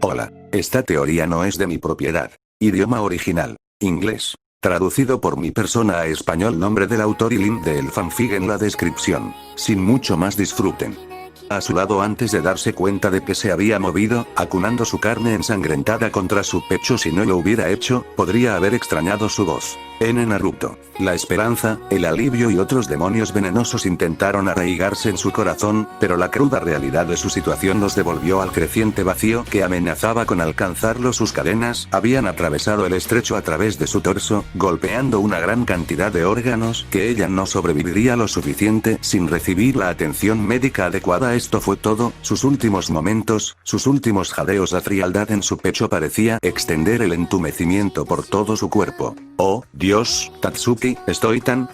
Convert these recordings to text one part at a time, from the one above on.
Hola, esta teoría no es de mi propiedad. Idioma original, inglés. Traducido por mi persona a español, nombre del autor y link del fanfic en la descripción. Sin mucho más, disfruten. A su lado, antes de darse cuenta de que se había movido, acunando su carne ensangrentada contra su pecho. Si no lo hubiera hecho, podría haber extrañado su voz. En Naruto, la esperanza, el alivio y otros demonios venenosos intentaron arraigarse en su corazón, pero la cruda realidad de su situación los devolvió al creciente vacío que amenazaba con alcanzarlo. Sus cadenas habían atravesado el estrecho a través de su torso, golpeando una gran cantidad de órganos que ella no sobreviviría lo suficiente sin recibir la atención médica adecuada. Esto fue todo, sus últimos momentos, sus últimos jadeos. La frialdad en su pecho parecía extender el entumecimiento por todo su cuerpo. Oh, Dios, Tatsuki,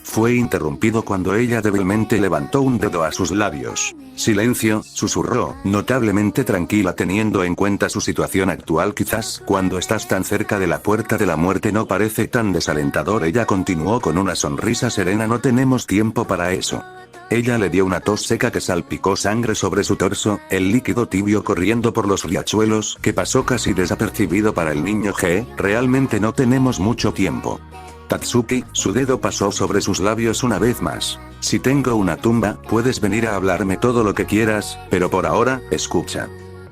fue interrumpido cuando ella débilmente levantó un dedo a sus labios. Silencio, susurró, notablemente tranquila teniendo en cuenta su situación actual. Quizás, cuando estás tan cerca de la puerta de la muerte no parece tan desalentador. Ella continuó con una sonrisa serena. No tenemos tiempo para eso. Ella le dio una tos seca que salpicó sangre sobre su torso, el líquido tibio corriendo por los riachuelos, que pasó casi desapercibido para el niño G. Realmente no tenemos mucho tiempo. Tatsuki, su dedo pasó sobre sus labios una vez más. Si tengo una tumba, puedes venir a hablarme todo lo que quieras, pero por ahora, escucha.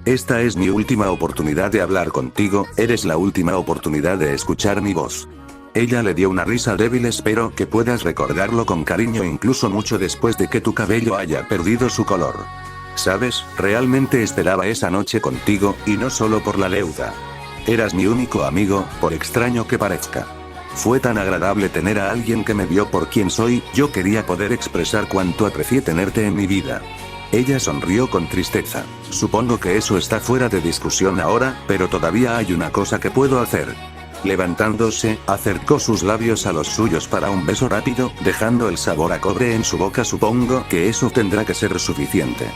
Esta es mi última oportunidad de hablar contigo, eres la última oportunidad de escuchar mi voz. Ella le dio una risa débil. Espero que puedas recordarlo con cariño incluso mucho después de que tu cabello haya perdido su color. Sabes, realmente esperaba esa noche contigo, y no solo por la deuda. Eras mi único amigo, por extraño que parezca. Fue tan agradable tener a alguien que me vio por quien soy. Yo quería poder expresar cuánto aprecié tenerte en mi vida. Ella sonrió con tristeza. Supongo que eso está fuera de discusión ahora, pero todavía hay una cosa que puedo hacer. Levantándose, acercó sus labios a los suyos para un beso rápido, dejando el sabor a cobre en su boca. Supongo que eso tendrá que ser suficiente.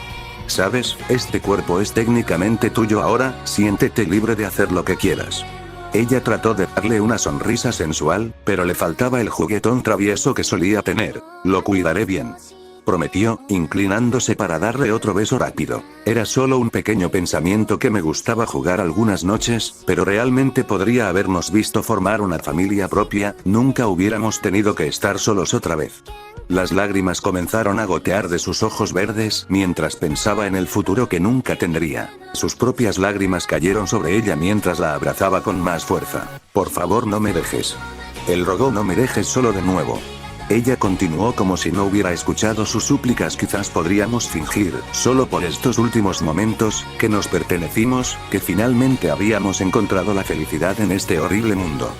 Sabes, este cuerpo es técnicamente tuyo ahora, siéntete libre de hacer lo que quieras. Ella trató de darle una sonrisa sensual, pero le faltaba el juguetón travieso que solía tener. Lo cuidaré bien. Prometió, inclinándose para darle otro beso rápido. Era solo un pequeño pensamiento que me gustaba jugar algunas noches, pero realmente podría habernos visto formar una familia propia, nunca hubiéramos tenido que estar solos otra vez. Las lágrimas comenzaron a gotear de sus ojos verdes mientras pensaba en el futuro que nunca tendría. Sus propias lágrimas cayeron sobre ella mientras la abrazaba con más fuerza. Por favor, no me dejes. Él rogó, no me dejes solo de nuevo. Ella continuó como si no hubiera escuchado sus súplicas. Quizás podríamos fingir, solo por estos últimos momentos, que nos pertenecimos, que finalmente habíamos encontrado la felicidad en este horrible mundo.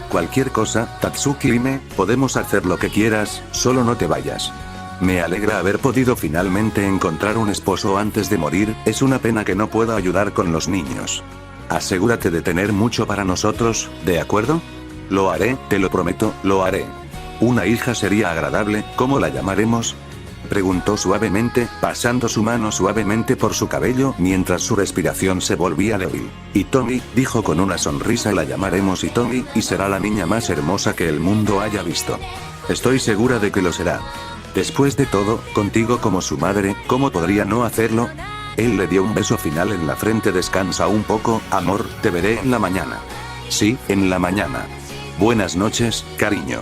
Cualquier cosa, Tatsuki, dime, podemos hacer lo que quieras, solo no te vayas. Me alegra haber podido finalmente encontrar un esposo antes de morir. Es una pena que no pueda ayudar con los niños. Asegúrate de tener mucho para nosotros, ¿de acuerdo? Lo haré, te lo prometo, lo haré. ¿Una hija sería agradable? ¿Cómo la llamaremos? Preguntó suavemente, pasando su mano suavemente por su cabello mientras su respiración se volvía débil. Hitomi, dijo con una sonrisa, la llamaremos Hitomi, y será la niña más hermosa que el mundo haya visto. Estoy segura de que lo será. Después de todo, contigo como su madre, ¿cómo podría no hacerlo? Él le dio un beso final en la frente. Descansa un poco, amor, te veré en la mañana. Sí, en la mañana. Buenas noches, cariño.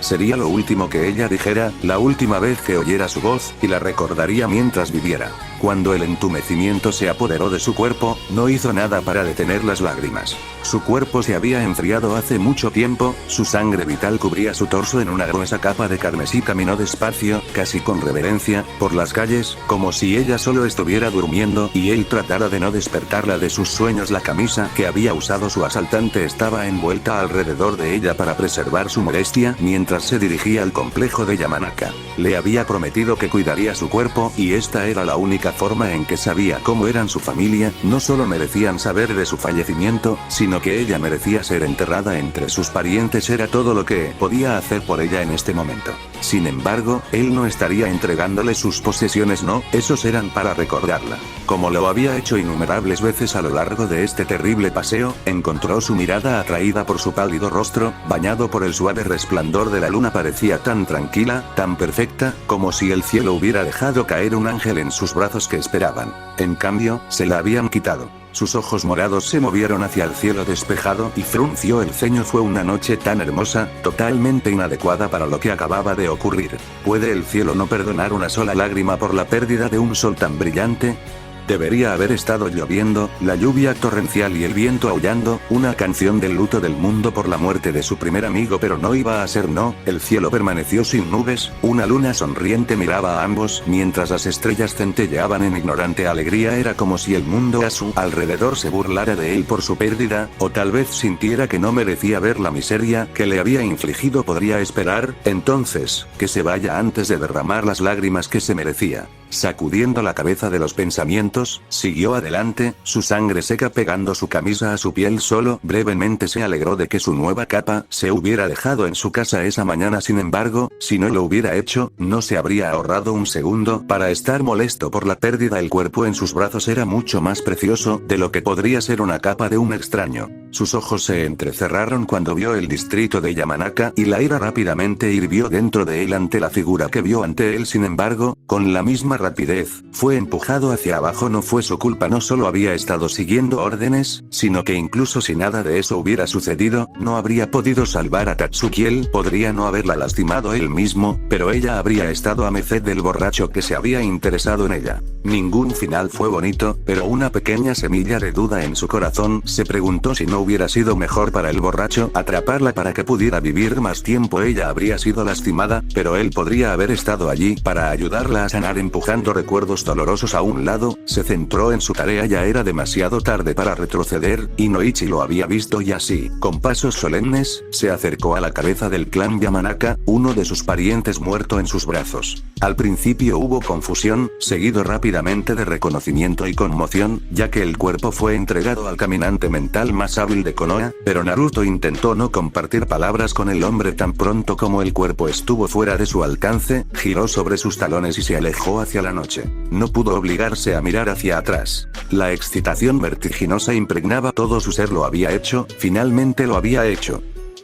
Sería lo último que ella dijera, la última vez que oyera su voz, y la recordaría mientras viviera. Cuando el entumecimiento se apoderó de su cuerpo, no hizo nada para detener las lágrimas. Su cuerpo se había enfriado hace mucho tiempo, su sangre vital cubría su torso en una gruesa capa de carmesí. Caminó despacio, casi con reverencia, por las calles, como si ella solo estuviera durmiendo y él tratara de no despertarla de sus sueños. La camisa que había usado su asaltante estaba envuelta alrededor de ella para preservar su modestia mientras se dirigía al complejo de Yamanaka. Le había prometido que cuidaría su cuerpo, y esta era la única forma en que sabía cómo eran su familia, no solo merecían saber de su fallecimiento, sino que ella merecía ser enterrada entre sus parientes. Era todo lo que podía hacer por ella en este momento. Sin embargo, él no estaría entregándole sus posesiones, no, esos eran para recordarla. Como lo había hecho innumerables veces a lo largo de este terrible paseo, encontró su mirada atraída por su pálido rostro, bañado por el suave resplandor de la luna. Parecía tan tranquila, tan perfecta, como si el cielo hubiera dejado caer un ángel en sus brazos que esperaban. En cambio, se la habían quitado. Sus ojos morados se movieron hacia el cielo despejado y frunció el ceño. Fue una noche tan hermosa, totalmente inadecuada para lo que acababa de ocurrir. ¿Puede el cielo no perdonar una sola lágrima por la pérdida de un sol tan brillante? Debería haber estado lloviendo, la lluvia torrencial y el viento aullando, una canción del luto del mundo por la muerte de su primer amigo, pero no iba a ser. No, el cielo permaneció sin nubes, una luna sonriente miraba a ambos, mientras las estrellas centelleaban en ignorante alegría. Era como si el mundo a su alrededor se burlara de él por su pérdida, o tal vez sintiera que no merecía ver la miseria que le había infligido. ¿Podría esperar, entonces, que se vaya antes de derramar las lágrimas que se merecía? Sacudiendo la cabeza de los pensamientos, siguió adelante, su sangre seca pegando su camisa a su piel. Solo brevemente se alegró de que su nueva capa se hubiera dejado en su casa esa mañana. Sin embargo, si no lo hubiera hecho, no se habría ahorrado un segundo para estar molesto por la pérdida. El cuerpo en sus brazos era mucho más precioso de lo que podría ser una capa de un extraño. Sus ojos se entrecerraron cuando vio el distrito de Yamanaka, y la ira rápidamente hirvió dentro de él ante la figura que vio ante él. Sin embargo, con la misma rapidez, fue empujado hacia abajo. No fue su culpa, no solo había estado siguiendo órdenes, sino que incluso si nada de eso hubiera sucedido, no habría podido salvar a Tatsuki. Él podría no haberla lastimado él mismo, pero ella habría estado a merced del borracho que se había interesado en ella. Ningún final fue bonito, pero una pequeña semilla de duda en su corazón. Se preguntó si no hubiera sido mejor para el borracho atraparla para que pudiera vivir más tiempo. Ella habría sido lastimada, pero él podría haber estado allí para ayudarla a sanar. Empujando recuerdos dolorosos a un lado, se centró en su tarea. Ya era demasiado tarde para retroceder, y Noichi lo había visto, y así, con pasos solemnes, se acercó a la cabeza del clan Yamanaka, uno de sus parientes muerto en sus brazos. Al principio hubo confusión, seguido rápidamente de reconocimiento y conmoción, ya que el cuerpo fue entregado al caminante mental más hábil de Konoha, pero Naruto intentó no compartir palabras con el hombre. Tan pronto como el cuerpo estuvo fuera de su alcance, giró sobre sus talones y se alejó hacia la noche. No pudo obligarse a mirar hacia atrás. La excitación vertiginosa impregnaba todo su ser. Lo había hecho, finalmente lo había hecho.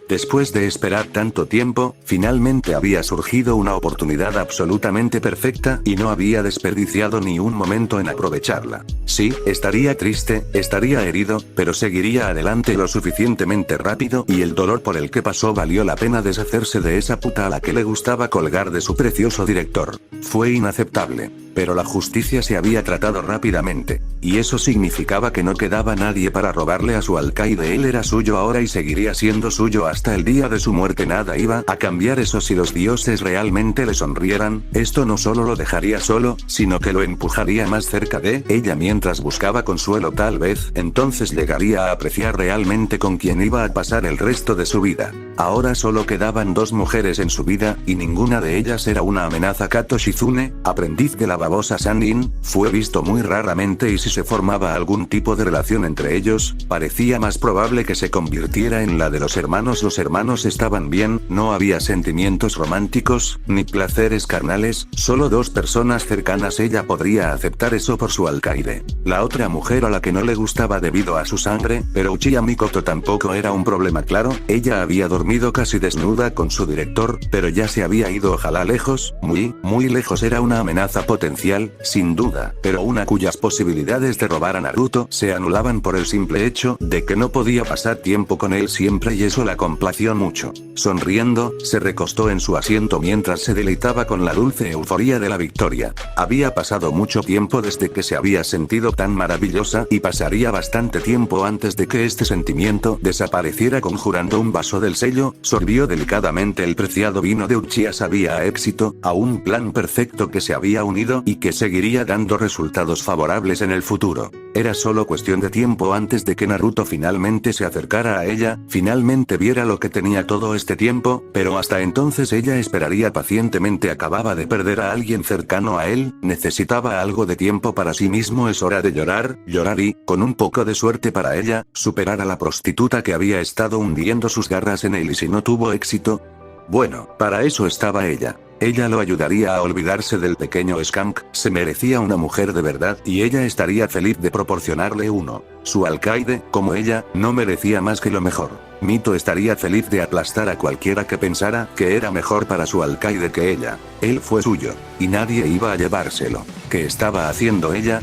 Después de esperar tanto tiempo, finalmente había surgido una oportunidad absolutamente perfecta, y no había desperdiciado ni un momento en aprovecharla. Sí, estaría triste, estaría herido, pero seguiría adelante lo suficientemente rápido, y el dolor por el que pasó valió la pena. Deshacerse de esa puta a la que le gustaba colgar de su precioso director. Fue inaceptable. Pero la justicia se había tratado rápidamente, y eso significaba que no quedaba nadie para robarle a su alcaide. Él era suyo ahora y seguiría siendo suyo hasta el día de su muerte. Nada iba a cambiar eso. Si los dioses realmente le sonrieran, esto no solo lo dejaría solo, sino que lo empujaría más cerca de ella. Mientras buscaba consuelo, tal vez entonces llegaría a apreciar realmente con quién iba a pasar el resto de su vida. Ahora solo quedaban dos mujeres en su vida, y ninguna de ellas era una amenaza. Kato Shizune, aprendiz de la babosa Sannin, fue visto muy raramente, y si se formaba algún tipo de relación entre ellos, parecía más probable que se convirtiera en la de los hermanos. Los hermanos estaban bien, no había sentimientos románticos, ni placeres carnales, solo dos personas cercanas. Ella podría aceptar eso por su alcaide. La otra mujer a la que no le gustaba debido a su sangre, pero Uchiha Mikoto tampoco era un problema. Claro, ella había dormido casi desnuda con su director, pero ya se había ido. Ojalá lejos, muy lejos. Era una amenaza potencial, sin duda, pero una cuyas posibilidades de robar a Naruto se anulaban por el simple hecho de que no podía pasar tiempo con él siempre, y eso la complació mucho. Sonriendo, se recostó en su asiento mientras se deleitaba con la dulce euforia de la victoria. Había pasado mucho tiempo desde que se había sentido tan maravillosa, y pasaría bastante tiempo antes de que este sentimiento desapareciera. Conjurando un vaso del sello, sorbió delicadamente el preciado vino de Uchiha. Sabía a éxito, a un plan perfecto que se había unido camino y que seguiría dando resultados favorables en el futuro. Era solo cuestión de tiempo antes de que Naruto finalmente se acercara a ella, finalmente viera lo que tenía todo este tiempo, pero hasta entonces ella esperaría pacientemente. Acababa de perder a alguien cercano a él, necesitaba algo de tiempo para sí mismo. Es hora de llorar y, con un poco de suerte para ella, superar a la prostituta que había estado hundiendo sus garras en él. Y si no tuvo éxito, bueno, para eso estaba ella. Ella lo ayudaría a olvidarse del pequeño Skank, se merecía una mujer de verdad y ella estaría feliz de proporcionarle uno. Su alcaide, como ella, no merecía más que lo mejor. Mito estaría feliz de aplastar a cualquiera que pensara que era mejor para su alcaide que ella. Él fue suyo, y nadie iba a llevárselo. ¿Qué estaba haciendo ella?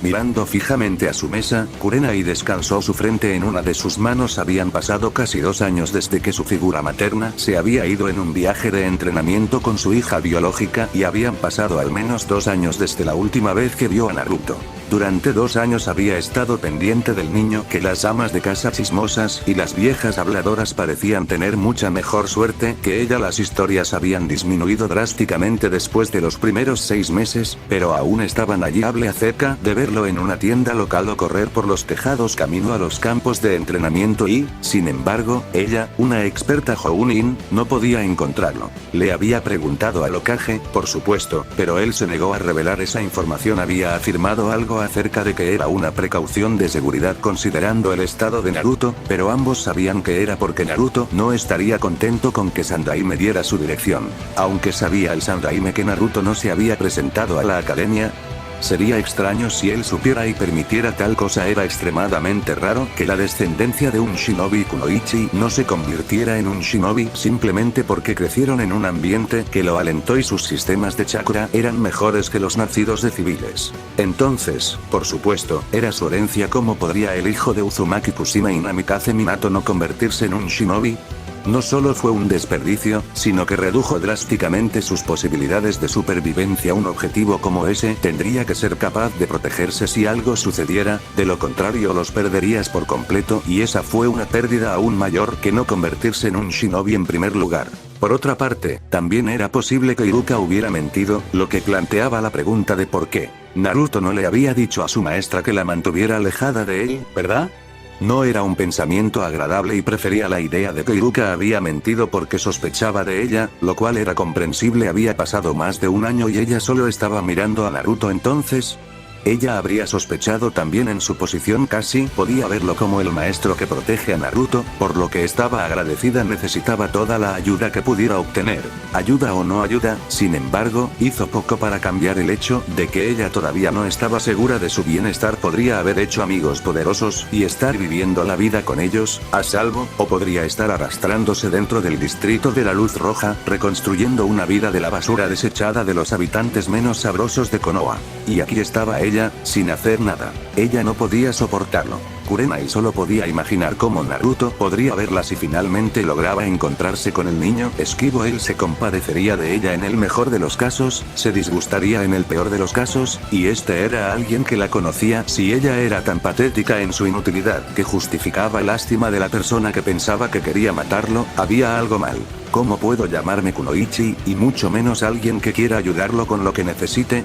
Mirando fijamente a su mesa, Kurenai descansó su frente en una de sus manos. Habían pasado casi 2 años desde que su figura materna se había ido en un viaje de entrenamiento con su hija biológica y habían pasado al menos 2 años desde la última vez que vio a Naruto. Durante 2 años había estado pendiente del niño. Que las amas de casa chismosas y las viejas habladoras parecían tener mucha mejor suerte que ella. Las historias habían disminuido drásticamente después de los primeros 6 meses, pero aún estaban allí. Hable acerca de verlo en una tienda local o correr por los tejados camino a los campos de entrenamiento y, sin embargo, ella, una experta Jounin, no podía encontrarlo. Le había preguntado al Hokage, por supuesto, pero él se negó a revelar esa información. Había afirmado algo acerca de que era una precaución de seguridad considerando el estado de Naruto, pero ambos sabían que era porque Naruto no estaría contento con que Sandaime diera su dirección. Aunque sabía el Sandaime que Naruto no se había presentado a la academia, sería extraño si él supiera y permitiera tal cosa. Era extremadamente raro que la descendencia de un shinobi kunoichi no se convirtiera en un shinobi simplemente porque crecieron en un ambiente que lo alentó y sus sistemas de chakra eran mejores que los nacidos de civiles. Entonces, por supuesto, era su herencia. ¿Cómo podría el hijo de Uzumaki Kushina y Namikaze Minato no convertirse en un shinobi? No solo fue un desperdicio, sino que redujo drásticamente sus posibilidades de supervivencia. Un objetivo como ese tendría que ser capaz de protegerse si algo sucediera, de lo contrario los perderías por completo, y esa fue una pérdida aún mayor que no convertirse en un shinobi en primer lugar. Por otra parte, también era posible que Iruka hubiera mentido, lo que planteaba la pregunta de por qué Naruto no le había dicho a su maestra que la mantuviera alejada de él, ¿verdad? No era un pensamiento agradable y prefería la idea de que Iruka había mentido porque sospechaba de ella, lo cual era comprensible. Había pasado más de 1 año y ella solo estaba mirando a Naruto. Entonces, ella habría sospechado también. En su posición casi podía verlo como el maestro que protege a Naruto, por lo que estaba agradecida. Necesitaba toda la ayuda que pudiera obtener. Ayuda o no ayuda, sin embargo, hizo poco para cambiar el hecho de que ella todavía no estaba segura de su bienestar. Podría haber hecho amigos poderosos y estar viviendo la vida con ellos, a salvo, o podría estar arrastrándose dentro del distrito de la luz roja, reconstruyendo una vida de la basura desechada de los habitantes menos sabrosos de Konoha. Y aquí estaba ella, sin hacer nada. Ella no podía soportarlo. Kurenai solo podía imaginar cómo Naruto podría verla si finalmente lograba encontrarse con el niño esquivo. Él se compadecería de ella en el mejor de los casos, se disgustaría en el peor de los casos, y este era alguien que la conocía. Si ella era tan patética en su inutilidad que justificaba lástima de la persona que pensaba que quería matarlo, había algo mal. ¿Cómo puedo llamarme kunoichi, y mucho menos alguien que quiera ayudarlo con lo que necesite?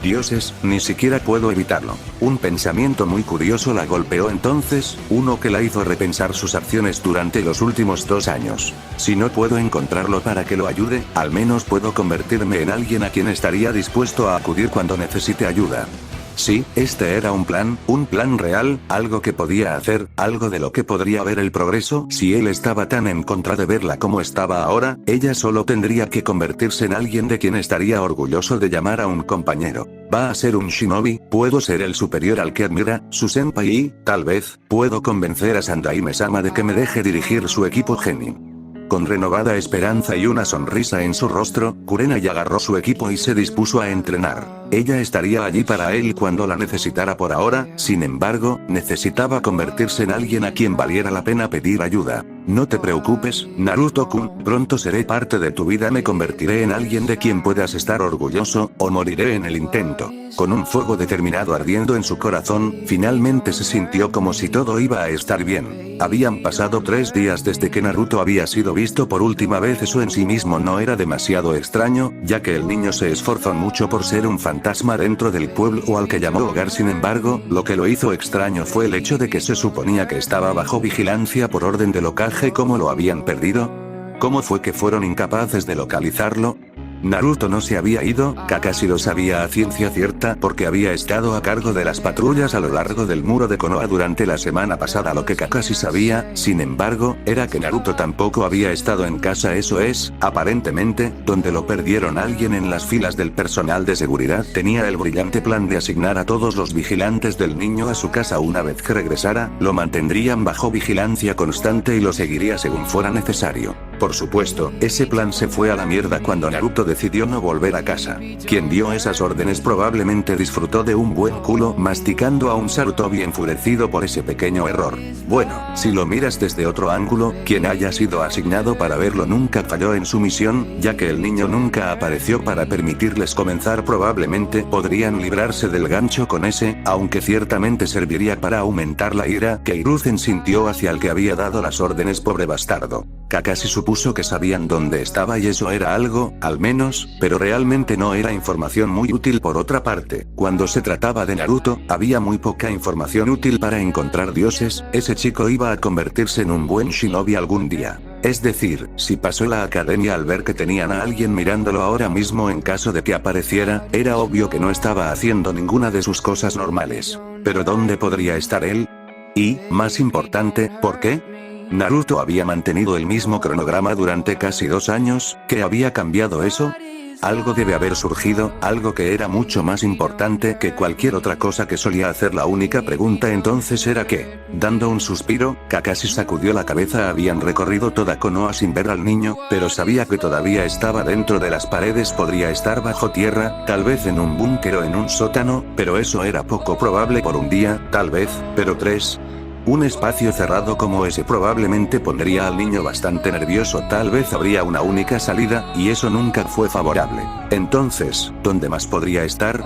Dioses, ni siquiera puedo evitarlo. Un pensamiento muy curioso la golpeó entonces, uno que la hizo repensar sus acciones durante los últimos 2 años. Si no puedo encontrarlo para que lo ayude, al menos puedo convertirme en alguien a quien estaría dispuesto a acudir cuando necesite ayuda. Sí, este era un plan real, algo que podía hacer, algo de lo que podría ver el progreso. Si él estaba tan en contra de verla como estaba ahora, ella solo tendría que convertirse en alguien de quien estaría orgulloso de llamar a un compañero. Va a ser un shinobi, puedo ser el superior al que admira, su senpai, y, tal vez, puedo convencer a Sandaime-sama de que me deje dirigir su equipo genin. Con renovada esperanza y una sonrisa en su rostro, Kurenai agarró su equipo y se dispuso a entrenar. Ella estaría allí para él cuando la necesitara. Por ahora, sin embargo, necesitaba convertirse en alguien a quien valiera la pena pedir ayuda. No te preocupes, Naruto-kun, pronto seré parte de tu vida. Me convertiré en alguien de quien puedas estar orgulloso, o moriré en el intento. Con un fuego determinado ardiendo en su corazón, finalmente se sintió como si todo iba a estar bien. Habían pasado 3 días desde que Naruto había sido visto por última vez. Eso en sí mismo no era demasiado extraño, ya que el niño se esforzó mucho por ser un fantasma dentro del pueblo al que llamó hogar. Sin embargo, lo que lo hizo extraño fue el hecho de que se suponía que estaba bajo vigilancia por orden del Hokage. ¿Cómo lo habían perdido? ¿Cómo fue que fueron incapaces de localizarlo? Naruto no se había ido, Kakashi lo sabía a ciencia cierta porque había estado a cargo de las patrullas a lo largo del muro de Konoha durante la semana pasada. Lo que Kakashi sabía, sin embargo, era que Naruto tampoco había estado en casa. Eso es, aparentemente, donde lo perdieron. Alguien en las filas del personal de seguridad tenía el brillante plan de asignar a todos los vigilantes del niño a su casa. Una vez que regresara, lo mantendrían bajo vigilancia constante y lo seguiría según fuera necesario. Por supuesto, ese plan se fue a la mierda cuando Naruto decidió no volver a casa. Quien dio esas órdenes probablemente disfrutó de un buen culo masticando a un Sarutobi enfurecido por ese pequeño error. Bueno, si lo miras desde otro ángulo, quien haya sido asignado para verlo nunca falló en su misión, ya que el niño nunca apareció para permitirles comenzar. Probablemente podrían librarse del gancho con ese, aunque ciertamente serviría para aumentar la ira que Hiruzen sintió hacia el que había dado las órdenes. Pobre bastardo. Kakashi supuso que sabían dónde estaba y eso era algo, al menos, pero realmente no era información muy útil. Por otra parte, cuando se trataba de Naruto, había muy poca información útil para encontrar dioses. Ese chico iba a convertirse en un buen shinobi algún día. Es decir, si pasó la academia al ver que tenían a alguien mirándolo ahora mismo en caso de que apareciera, era obvio que no estaba haciendo ninguna de sus cosas normales. Pero ¿dónde podría estar él? Y, más importante, ¿por qué? Naruto había mantenido el mismo cronograma durante casi 2 años. ¿Qué había cambiado eso? Algo debe haber surgido, algo que era mucho más importante que cualquier otra cosa que solía hacer. La única pregunta entonces era ¿qué? Dando un suspiro, Kakashi sacudió la cabeza. Habían recorrido toda Konoha sin ver al niño, pero sabía que todavía estaba dentro de las paredes. Podría estar bajo tierra, tal vez en un búnker o en un sótano, pero eso era poco probable por un día, tal vez, pero 3. Un espacio cerrado como ese probablemente pondría al niño bastante nervioso. Tal vez habría una única salida, y eso nunca fue favorable. Entonces, ¿dónde más podría estar?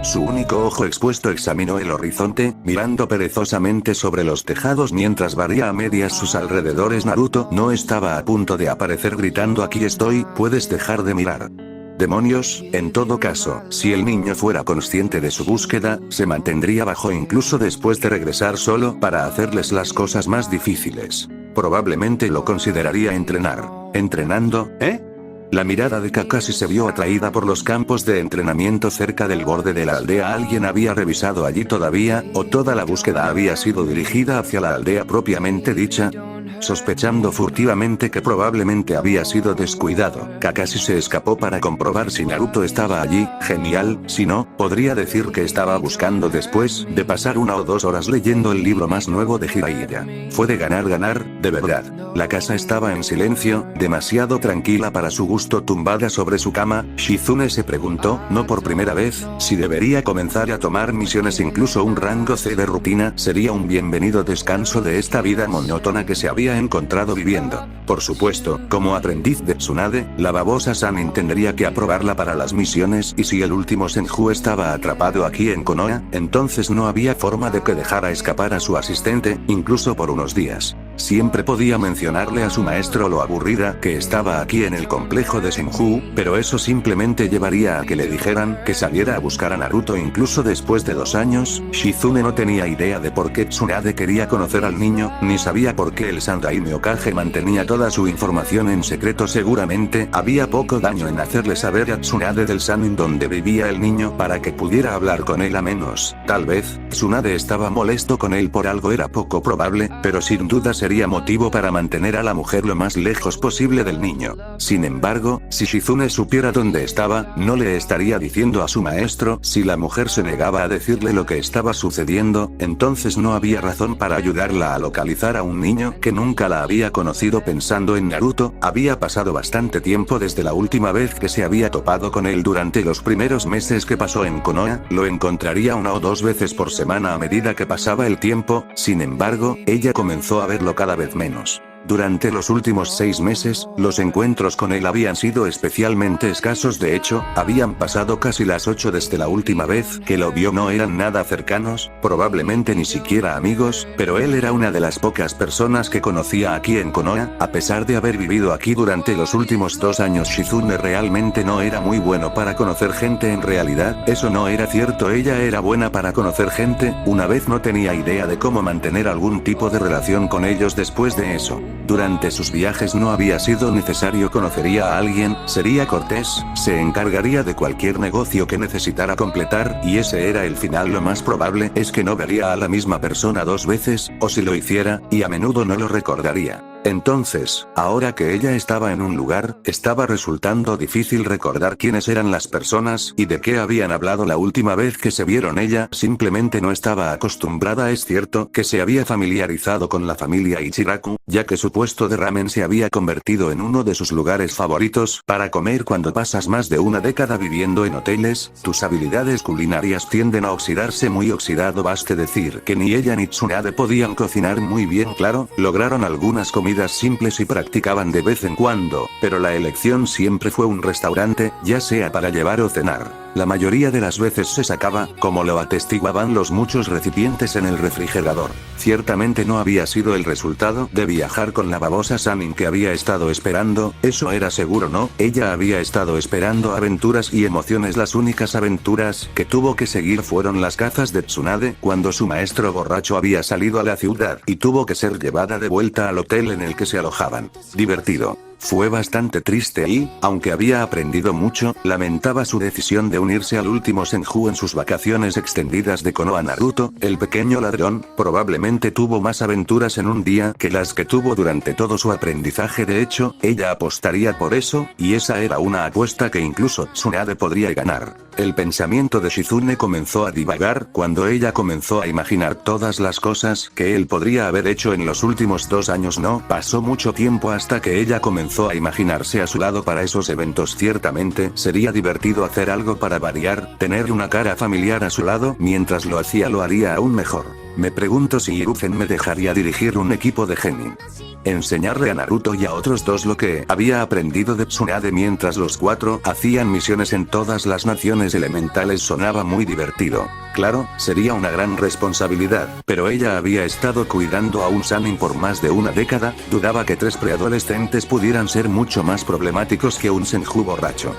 Su único ojo expuesto examinó el horizonte, mirando perezosamente sobre los tejados mientras barría a medias sus alrededores. Naruto no estaba a punto de aparecer gritando «Aquí estoy, puedes dejar de mirar». Demonios, en todo caso, si el niño fuera consciente de su búsqueda, se mantendría bajo incluso después de regresar solo para hacerles las cosas más difíciles. Probablemente lo consideraría entrenar. ¿Entrenando, eh? La mirada de Kakashi se vio atraída por los campos de entrenamiento cerca del borde de la aldea. ¿Alguien había revisado allí todavía, o toda la búsqueda había sido dirigida hacia la aldea propiamente dicha? Sospechando furtivamente que probablemente había sido descuidado, Kakashi se escapó para comprobar si Naruto estaba allí. Genial, si no, podría decir que estaba buscando después de pasar 1 o 2 horas leyendo el libro más nuevo de Jiraiya. Fue de ganar, de verdad. La casa estaba en silencio, demasiado tranquila para su gusto. Tumbada sobre su cama, Shizune se preguntó, no por primera vez, si debería comenzar a tomar misiones. Incluso un rango C de rutina sería un bienvenido descanso de esta vida monótona que se había encontrado viviendo. Por supuesto, como aprendiz de Tsunade, la babosa Sanin tendría que aprobarla para las misiones, y si el último Senju estaba atrapado aquí en Konoha, entonces no había forma de que dejara escapar a su asistente, incluso por unos días. Siempre podía mencionarle a su maestro lo aburrida que estaba aquí en el complejo de Senju, pero eso simplemente llevaría a que le dijeran que saliera a buscar a Naruto. Incluso después de 2 años, Shizune no tenía idea de por qué Tsunade quería conocer al niño, ni sabía por qué el Sandaime Hokage mantenía toda su información en secreto. Seguramente había poco daño en hacerle saber a Tsunade del Sanin donde vivía el niño para que pudiera hablar con él. A menos, tal vez, Tsunade estaba molesto con él por algo. Era poco probable, pero sin duda sería motivo para mantener a la mujer lo más lejos posible del niño. Sin embargo, si Shizune supiera dónde estaba, no le estaría diciendo a su maestro. Si la mujer se negaba a decirle lo que estaba sucediendo, entonces no había razón para ayudarla a localizar a un niño que nunca la había conocido. Pensando en Naruto, había pasado bastante tiempo desde la última vez que se había topado con él. Durante los primeros meses que pasó en Konoha, lo encontraría 1 o 2 veces por semana a medida que pasaba el tiempo. Sin embargo, ella comenzó a verlo cada vez menos. Durante los últimos 6 meses, los encuentros con él habían sido especialmente escasos. De hecho, habían pasado casi las 8 desde la última vez que lo vio. No eran nada cercanos, probablemente ni siquiera amigos, pero él era una de las pocas personas que conocía aquí en Konoha. A pesar de haber vivido aquí durante los últimos 2 años, Shizune realmente no era muy bueno para conocer gente. En realidad, eso no era cierto. Ella era buena para conocer gente, una vez no tenía idea de cómo mantener algún tipo de relación con ellos después de eso. Durante sus viajes no había sido necesario. Conocería a alguien, sería cortés, se encargaría de cualquier negocio que necesitara completar, y ese era el final. Lo más probable es que no vería a la misma persona 2 veces, o si lo hiciera, y a menudo no lo recordaría. Entonces, ahora que ella estaba en un lugar, estaba resultando difícil recordar quiénes eran las personas y de qué habían hablado la última vez que se vieron. Ella simplemente no estaba acostumbrada. Es cierto que se había familiarizado con la familia Ichiraku, ya que su puesto de ramen se había convertido en uno de sus lugares favoritos para comer. Cuando pasas más de una década viviendo en hoteles, tus habilidades culinarias tienden a oxidarse. Muy oxidado. Baste decir que ni ella ni Tsunade podían cocinar muy bien. Claro, lograron algunas comidas simples y practicaban de vez en cuando, pero la elección siempre fue un restaurante, ya sea para llevar o cenar. La mayoría de las veces se sacaba, como lo atestiguaban los muchos recipientes en el refrigerador. Ciertamente no había sido el resultado de viajar con la babosa Sanin que había estado esperando, eso era seguro. No, ella había estado esperando aventuras y emociones. Las únicas aventuras que tuvo que seguir fueron las cazas de Tsunade, cuando su maestro borracho había salido a la ciudad y tuvo que ser llevada de vuelta al hotel en el que se alojaban. Divertido. Fue bastante triste y, aunque había aprendido mucho, lamentaba su decisión de unirse al último Senju en sus vacaciones extendidas de Konoha. Naruto, el pequeño ladrón, probablemente tuvo más aventuras en un día que las que tuvo durante todo su aprendizaje. De hecho, ella apostaría por eso, y esa era una apuesta que incluso Tsunade podría ganar. El pensamiento de Shizune comenzó a divagar cuando ella comenzó a imaginar todas las cosas que él podría haber hecho en los últimos 2 años. No pasó mucho tiempo hasta que ella comenzó a imaginarse a su lado para esos eventos. Ciertamente sería divertido hacer algo para variar, tener una cara familiar a su lado. Mientras lo hacía lo haría aún mejor. Me pregunto si Hiruzen me dejaría dirigir un equipo de genin. Enseñarle a Naruto y a otros 2 lo que había aprendido de Tsunade mientras los 4 hacían misiones en todas las naciones elementales. Sonaba muy divertido. Claro, sería una gran responsabilidad, pero ella había estado cuidando a un Sanin por más de una década. Dudaba que 3 preadolescentes pudieran ser mucho más problemáticos que un Senju borracho.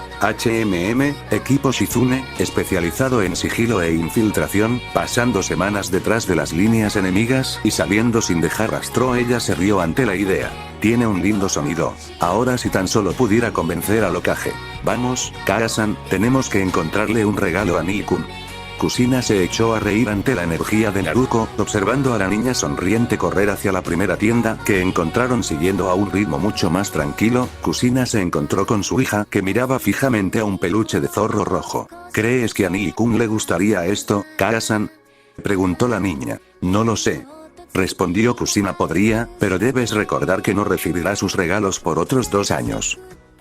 Equipo Shizune, especializado en sigilo e infiltración, pasando semanas detrás de las líneas enemigas y saliendo sin dejar rastro. Ella se rió ante la idea. Tiene un lindo sonido. Ahora si tan solo pudiera convencer al Hokage. Vamos, Kara-san, tenemos que encontrarle un regalo a Nii-kun. Kusina se echó a reír ante la energía de Naruto, observando a la niña sonriente correr hacia la primera tienda que encontraron siguiendo a un ritmo mucho más tranquilo. Kusina se encontró con su hija que miraba fijamente a un peluche de zorro rojo. ¿Crees que a Nii-kun le gustaría esto, Kara-san?, preguntó la niña. No lo sé, respondió Kusina. Podría, pero debes recordar que no recibirá sus regalos por otros 2 años.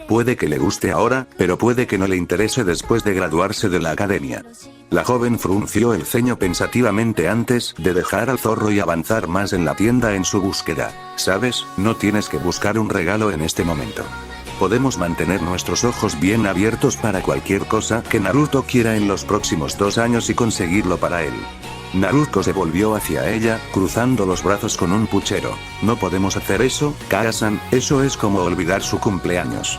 Puede que le guste ahora, pero puede que no le interese después de graduarse de la academia. La joven frunció el ceño pensativamente antes de dejar al zorro y avanzar más en la tienda en su búsqueda. ¿Sabes? No tienes que buscar un regalo en este momento. Podemos mantener nuestros ojos bien abiertos para cualquier cosa que Naruto quiera en los próximos 2 años y conseguirlo para él. Naruto se volvió hacia ella, cruzando los brazos con un puchero. No podemos hacer eso, Kara-san, eso es como olvidar su cumpleaños.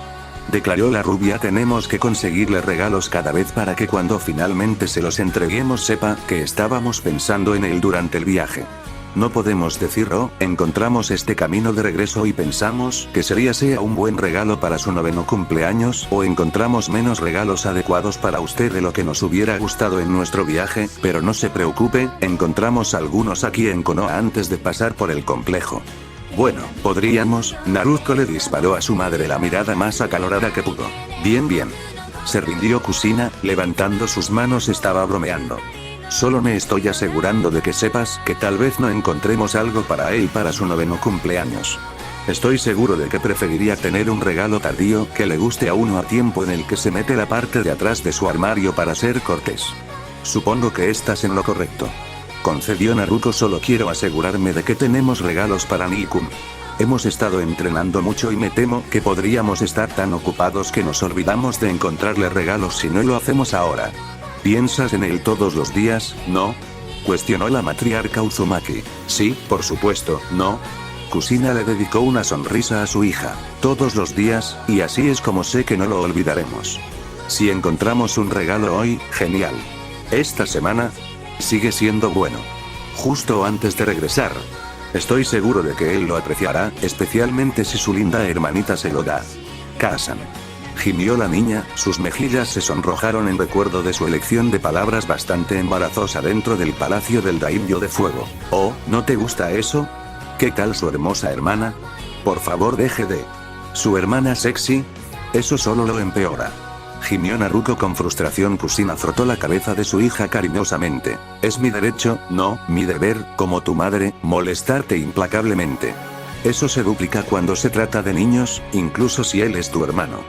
Declaró la rubia. Tenemos que conseguirle regalos cada vez para que cuando finalmente se los entreguemos sepa que estábamos pensando en él durante el viaje. No podemos decir encontramos este camino de regreso y pensamos que sea un buen regalo para su 9º cumpleaños, o encontramos menos regalos adecuados para usted de lo que nos hubiera gustado en nuestro viaje, pero no se preocupe, encontramos algunos aquí en Konoha antes de pasar por el complejo. Bueno, podríamos. Naruto le disparó a su madre la mirada más acalorada que pudo. Bien. Se rindió Kusina, levantando sus manos. Estaba bromeando. Solo me estoy asegurando de que sepas que tal vez no encontremos algo para él para su 9º cumpleaños. Estoy seguro de que preferiría tener un regalo tardío que le guste a uno a tiempo en el que se mete la parte de atrás de su armario para ser cortés. Supongo que estás en lo correcto, concedió Naruto. Solo quiero asegurarme de que tenemos regalos para Nii-kun. Hemos estado entrenando mucho y me temo que podríamos estar tan ocupados que nos olvidamos de encontrarle regalos si no lo hacemos ahora. ¿Piensas en él todos los días, no? Cuestionó la matriarca Uzumaki. Sí, por supuesto, ¿no? Kusina le dedicó una sonrisa a su hija. Todos los días, y así es como sé que no lo olvidaremos. Si encontramos un regalo hoy, genial. Esta semana, sigue siendo bueno. Justo antes de regresar. Estoy seguro de que él lo apreciará, especialmente si su linda hermanita se lo da. Kazan. Gimió la niña, sus mejillas se sonrojaron en recuerdo de su elección de palabras bastante embarazosa dentro del palacio del Daimyo de Fuego. Oh, ¿no te gusta eso? ¿Qué tal su hermosa hermana? Por favor deje de... ¿Su hermana sexy? Eso solo lo empeora. Gimió Naruto con frustración. Kusina frotó la cabeza de su hija cariñosamente. Es mi derecho, no, mi deber, como tu madre, molestarte implacablemente. Eso se duplica cuando se trata de niños, incluso si él es tu hermano.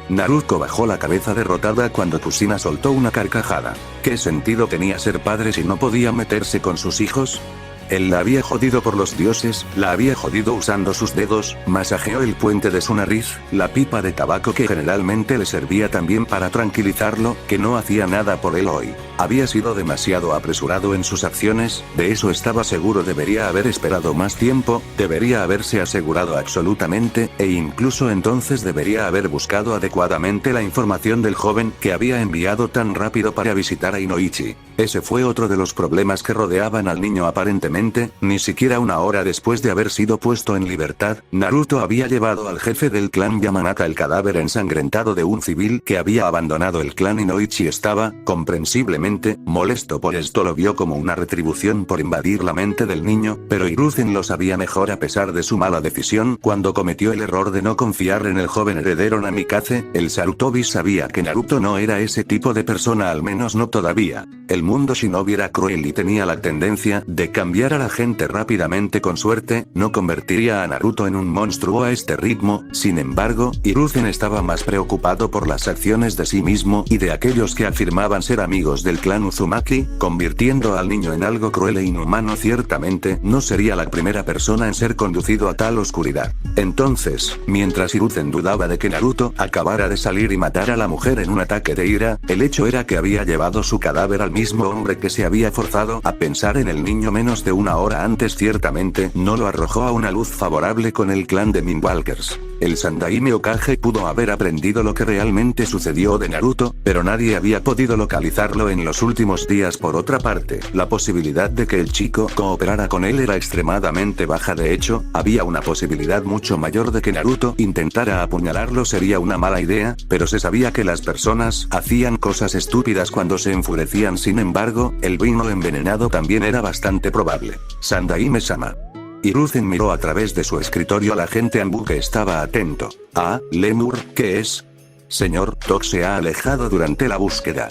Naruto bajó la cabeza derrotada cuando Kusina soltó una carcajada. ¿Qué sentido tenía ser padre si no podía meterse con sus hijos? Él la había jodido por los dioses, la había jodido usando sus dedos, masajeó el puente de su nariz, la pipa de tabaco que generalmente le servía también para tranquilizarlo, que no hacía nada por él hoy. Había sido demasiado apresurado en sus acciones, de eso estaba seguro. Debería haber esperado más tiempo, debería haberse asegurado absolutamente, e incluso entonces debería haber buscado adecuadamente la información del joven que había enviado tan rápido para visitar a Inoichi. Ese fue otro de los problemas que rodeaban al niño aparentemente. Ni siquiera una hora después de haber sido puesto en libertad, Naruto había llevado al jefe del clan Yamanaka el cadáver ensangrentado de un civil que había abandonado el clan. Inoichi estaba, comprensiblemente, molesto por esto. Lo vio como una retribución por invadir la mente del niño, pero Hiruzen lo sabía mejor a pesar de su mala decisión cuando cometió el error de no confiar en el joven heredero Namikaze. El Sarutobi sabía que Naruto no era ese tipo de persona, al menos no todavía. El mundo shinobi era cruel y tenía la tendencia de cambiar a la gente rápidamente. Con suerte, no convertiría a Naruto en un monstruo a este ritmo. Sin embargo, Hiruzen estaba más preocupado por las acciones de sí mismo y de aquellos que afirmaban ser amigos del clan Uzumaki, convirtiendo al niño en algo cruel e inhumano. Ciertamente, no sería la primera persona en ser conducido a tal oscuridad. Entonces, mientras Hiruzen dudaba de que Naruto acabara de salir y matar a la mujer en un ataque de ira, el hecho era que había llevado su cadáver al mismo hombre que se había forzado a pensar en el niño menos de una hora antes. Ciertamente, no lo arrojó a una luz favorable con el clan de Mindwalkers. El Sandaime Hokage pudo haber aprendido lo que realmente sucedió de Naruto, pero nadie había podido localizarlo en los últimos días. Por otra parte, la posibilidad de que el chico cooperara con él era extremadamente baja. De hecho, había una posibilidad mucho mayor de que Naruto intentara apuñalarlo. Sería una mala idea, pero se sabía que las personas hacían cosas estúpidas cuando se enfurecían. Sin embargo, el vino envenenado también era bastante probable. Sandaime-sama. Hiruzen miró a través de su escritorio a la gente Anbu que estaba atento. Ah, Lemur, ¿qué es? Señor, Tok se ha alejado durante la búsqueda.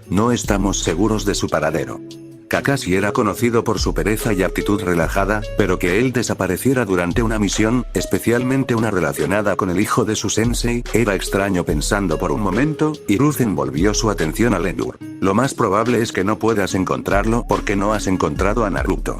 No estamos seguros de su paradero. Kakashi era conocido por su pereza y actitud relajada, pero que él desapareciera durante una misión, especialmente una relacionada con el hijo de su sensei, era extraño. Pensando por un momento, Hiruzen volvió su atención a Lemur. Lo más probable es que no puedas encontrarlo porque no has encontrado a Naruto.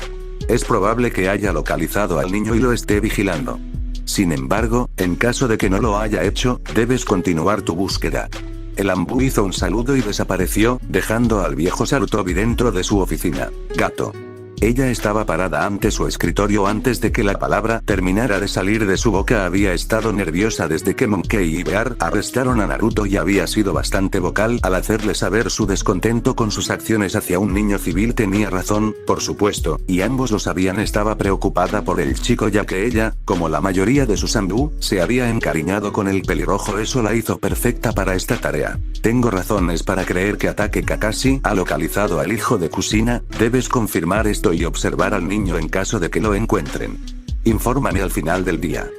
Es probable que haya localizado al niño y lo esté vigilando. Sin embargo, en caso de que no lo haya hecho, debes continuar tu búsqueda. El Anbu hizo un saludo y desapareció, dejando al viejo Sarutobi dentro de su oficina. Gato. Ella estaba parada ante su escritorio antes de que la palabra terminara de salir de su boca. Había estado nerviosa desde que Monkey y Bear arrestaron a Naruto y había sido bastante vocal al hacerle saber su descontento con sus acciones hacia un niño civil. Tenía razón, por supuesto, y ambos lo sabían. Estaba preocupada por el chico ya que ella, como la mayoría de sus Anbu, se había encariñado con el pelirrojo. Eso la hizo perfecta para esta tarea. Tengo razones para creer que Ataque Kakashi ha localizado al hijo de Kusina. Debes confirmar esto y observar al niño en caso de que lo encuentren. Infórmame al final del día.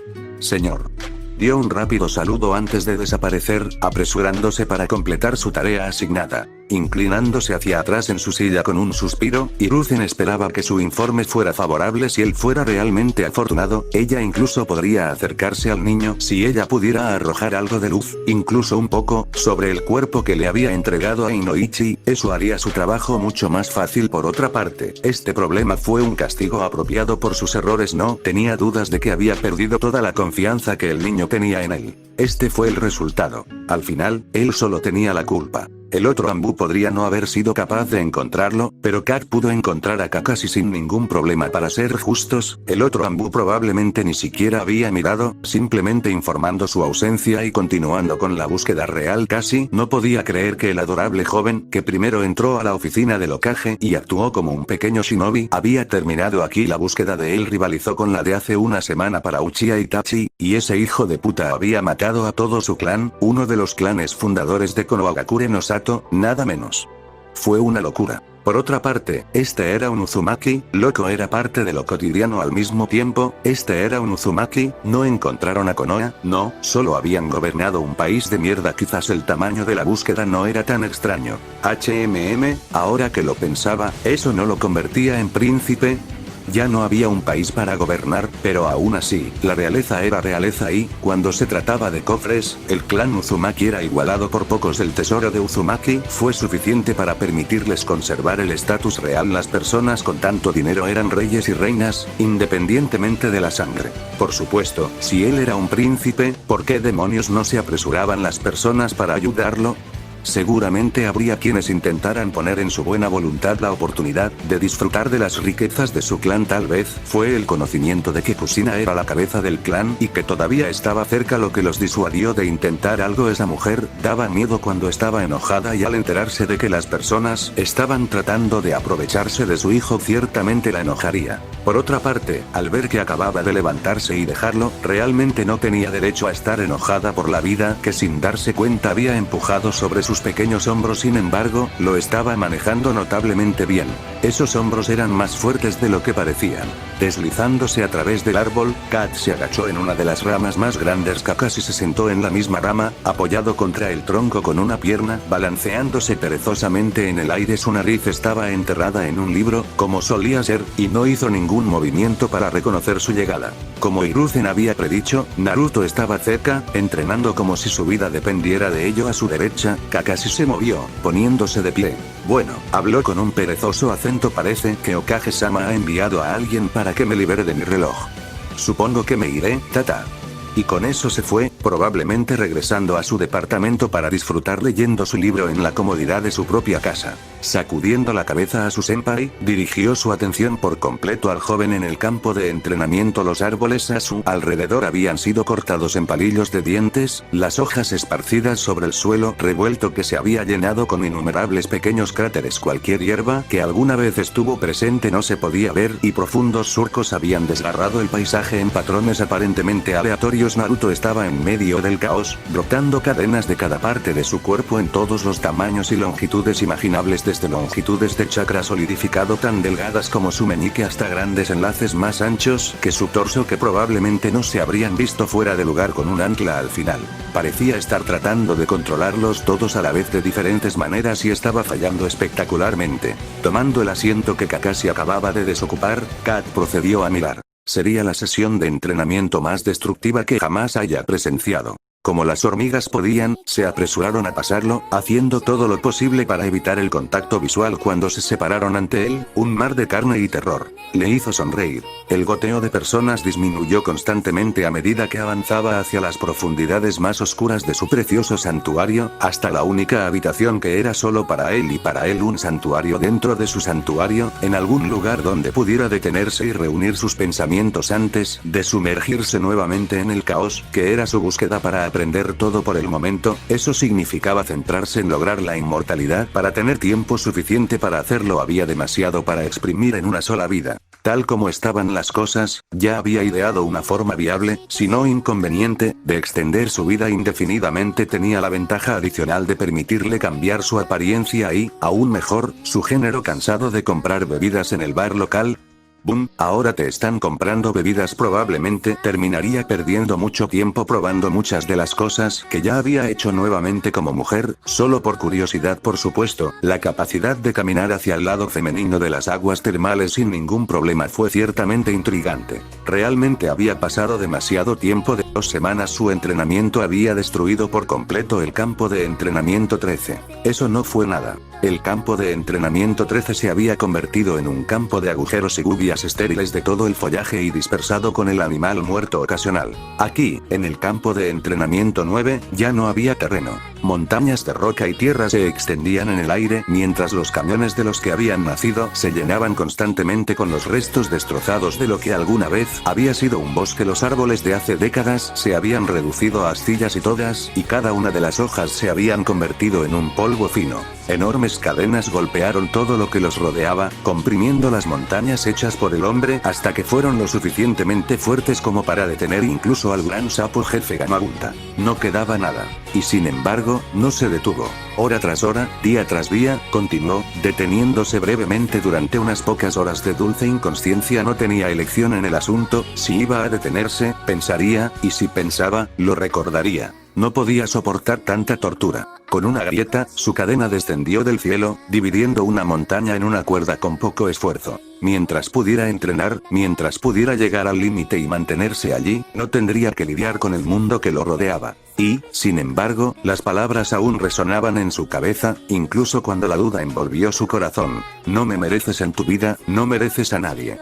Señor. Dio un rápido saludo antes de desaparecer, apresurándose para completar su tarea asignada. inclinándose hacia atrás en su silla con un suspiro. Hiruzen esperaba que su informe fuera favorable. Si él fuera realmente afortunado, ella incluso podría acercarse al niño si ella pudiera arrojar algo de luz, incluso un poco, sobre el cuerpo que le había entregado a Inoichi. Eso haría su trabajo mucho más fácil. Por otra parte, este problema fue un castigo apropiado por sus errores. No tenía dudas de que había perdido toda la confianza que el niño tenía en él. Este fue el resultado. Al final, él solo tenía la culpa. El otro Anbu podría no haber sido capaz de encontrarlo, pero Kat pudo encontrar a Kakashi sin ningún problema. Para ser justos, el otro Anbu probablemente ni siquiera había mirado, simplemente informando su ausencia y continuando con la búsqueda real. Casi no podía creer que el adorable joven, que primero entró a la oficina del Hokage y actuó como un pequeño shinobi, había terminado aquí. La búsqueda de él rivalizó con la de hace una semana para Uchiha Itachi, y ese hijo de puta había matado a todo su clan, uno de los clanes fundadores de Konohagakure no Sato, nada menos. Fue una locura. Por otra parte, este era un Uzumaki, loco era parte de lo cotidiano al mismo tiempo. Este era un Uzumaki, no encontraron a Konoha, no, solo habían gobernado un país de mierda. Quizás el tamaño de la búsqueda no era tan extraño. Ahora que lo pensaba, ¿eso no lo convertía en príncipe? Ya no había un país para gobernar, pero aún así, la realeza era realeza y, cuando se trataba de cofres, el clan Uzumaki era igualado por pocos. El tesoro de Uzumaki fue suficiente para permitirles conservar el estatus real. Las personas con tanto dinero eran reyes y reinas, independientemente de la sangre. Por supuesto, si él era un príncipe, ¿por qué demonios no se apresuraban las personas para ayudarlo? Seguramente habría quienes intentaran poner en su buena voluntad la oportunidad de disfrutar de las riquezas de su clan. Tal vez fue el conocimiento de que Kusina era la cabeza del clan y que todavía estaba cerca lo que los disuadió de intentar algo. Esa mujer daba miedo cuando estaba enojada, y al enterarse de que las personas estaban tratando de aprovecharse de su hijo, ciertamente la enojaría. Por otra parte, al ver que acababa de levantarse y dejarlo, realmente no tenía derecho a estar enojada por la vida que sin darse cuenta había empujado sobre sus pequeños hombros. Sin embargo, lo estaba manejando notablemente bien. Esos hombros eran más fuertes de lo que parecían. Deslizándose a través del árbol, Kat se agachó en una de las ramas más grandes. Kakashi se sentó en la misma rama, apoyado contra el tronco con una pierna, balanceándose perezosamente en el aire. Su nariz estaba enterrada en un libro, como solía ser, y no hizo ningún movimiento para reconocer su llegada. Como Hiruzen había predicho, Naruto estaba cerca, entrenando como si su vida dependiera de ello. A su derecha, Kakashi se movió, poniéndose de pie. Bueno, habló con un perezoso acento. Parece que Hokage-sama ha enviado a alguien para que me libere de mi reloj. Supongo que me iré, tata. Y con eso se fue, probablemente regresando a su departamento para disfrutar leyendo su libro en la comodidad de su propia casa. Sacudiendo la cabeza a su senpai, dirigió su atención por completo al joven en el campo de entrenamiento. Los árboles a su alrededor habían sido cortados en palillos de dientes, las hojas esparcidas sobre el suelo revuelto que se había llenado con innumerables pequeños cráteres. Cualquier hierba que alguna vez estuvo presente no se podía ver, y profundos surcos habían desgarrado el paisaje en patrones aparentemente aleatorios. Naruto estaba en medio del caos, brotando cadenas de cada parte de su cuerpo en todos los tamaños y longitudes imaginables, desde longitudes de chakra solidificado tan delgadas como su meñique hasta grandes enlaces más anchos que su torso, que probablemente no se habrían visto fuera de lugar con un ancla al final. Parecía estar tratando de controlarlos todos a la vez de diferentes maneras y estaba fallando espectacularmente. Tomando el asiento que Kakashi acababa de desocupar, Kat procedió a mirar. Sería la sesión de entrenamiento más destructiva que jamás haya presenciado. Como las hormigas podían, se apresuraron a pasarlo, haciendo todo lo posible para evitar el contacto visual. Cuando se separaron ante él, un mar de carne y terror le hizo sonreír. El goteo de personas disminuyó constantemente a medida que avanzaba hacia las profundidades más oscuras de su precioso santuario, hasta la única habitación que era solo para él y para él un santuario dentro de su santuario, en algún lugar donde pudiera detenerse y reunir sus pensamientos antes de sumergirse nuevamente en el caos, que era su búsqueda para aprender todo por el momento. Eso significaba centrarse en lograr la inmortalidad. Para tener tiempo suficiente para hacerlo había demasiado para exprimir en una sola vida. Tal como estaban las cosas, ya había ideado una forma viable, si no inconveniente, de extender su vida indefinidamente. Tenía la ventaja adicional de permitirle cambiar su apariencia y, aún mejor, su género. Cansado de comprar bebidas en el bar local, Boom, ahora te están comprando bebidas. Probablemente terminaría perdiendo mucho tiempo probando muchas de las cosas que ya había hecho nuevamente como mujer, solo por curiosidad por supuesto. La capacidad de caminar hacia el lado femenino de las aguas termales sin ningún problema fue ciertamente intrigante. Realmente había pasado demasiado tiempo. De 2 semanas su entrenamiento había destruido por completo el campo de entrenamiento 13. Eso no fue nada. El campo de entrenamiento 13 se había convertido en un campo de agujeros y gubias estériles de todo el follaje y dispersado con el animal muerto ocasional. Aquí, en el campo de entrenamiento 9, ya no había terreno. Montañas de roca y tierra se extendían en el aire mientras los camiones de los que habían nacido se llenaban constantemente con los restos destrozados de lo que alguna vez había sido un bosque. Los árboles de hace décadas se habían reducido a astillas y todas y cada una de las hojas se habían convertido en un polvo fino. Enormes cadenas golpearon todo lo que los rodeaba, comprimiendo las montañas hechas por el hombre hasta que fueron lo suficientemente fuertes como para detener incluso al gran sapo jefe Gamabunta. No quedaba nada. Y sin embargo, no se detuvo. Hora tras hora, día tras día, continuó, deteniéndose brevemente durante unas pocas horas de dulce inconsciencia. No tenía elección en el asunto. Si iba a detenerse, pensaría, y si pensaba, lo recordaría. No podía soportar tanta tortura. Con una grieta, su cadena descendió del cielo, dividiendo una montaña en una cuerda con poco esfuerzo. Mientras pudiera entrenar, mientras pudiera llegar al límite y mantenerse allí, no tendría que lidiar con el mundo que lo rodeaba. Y, sin embargo, las palabras aún resonaban en su cabeza, incluso cuando la duda envolvió su corazón. No me mereces en tu vida, no mereces a nadie.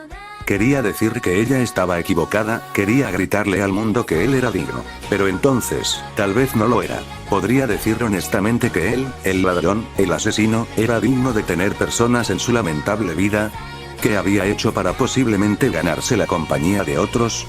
Quería decir que ella estaba equivocada, quería gritarle al mundo que él era digno. Pero entonces, tal vez no lo era. Podría decir honestamente que él, el ladrón, el asesino, era digno de tener personas en su lamentable vida. ¿Qué había hecho para posiblemente ganarse la compañía de otros?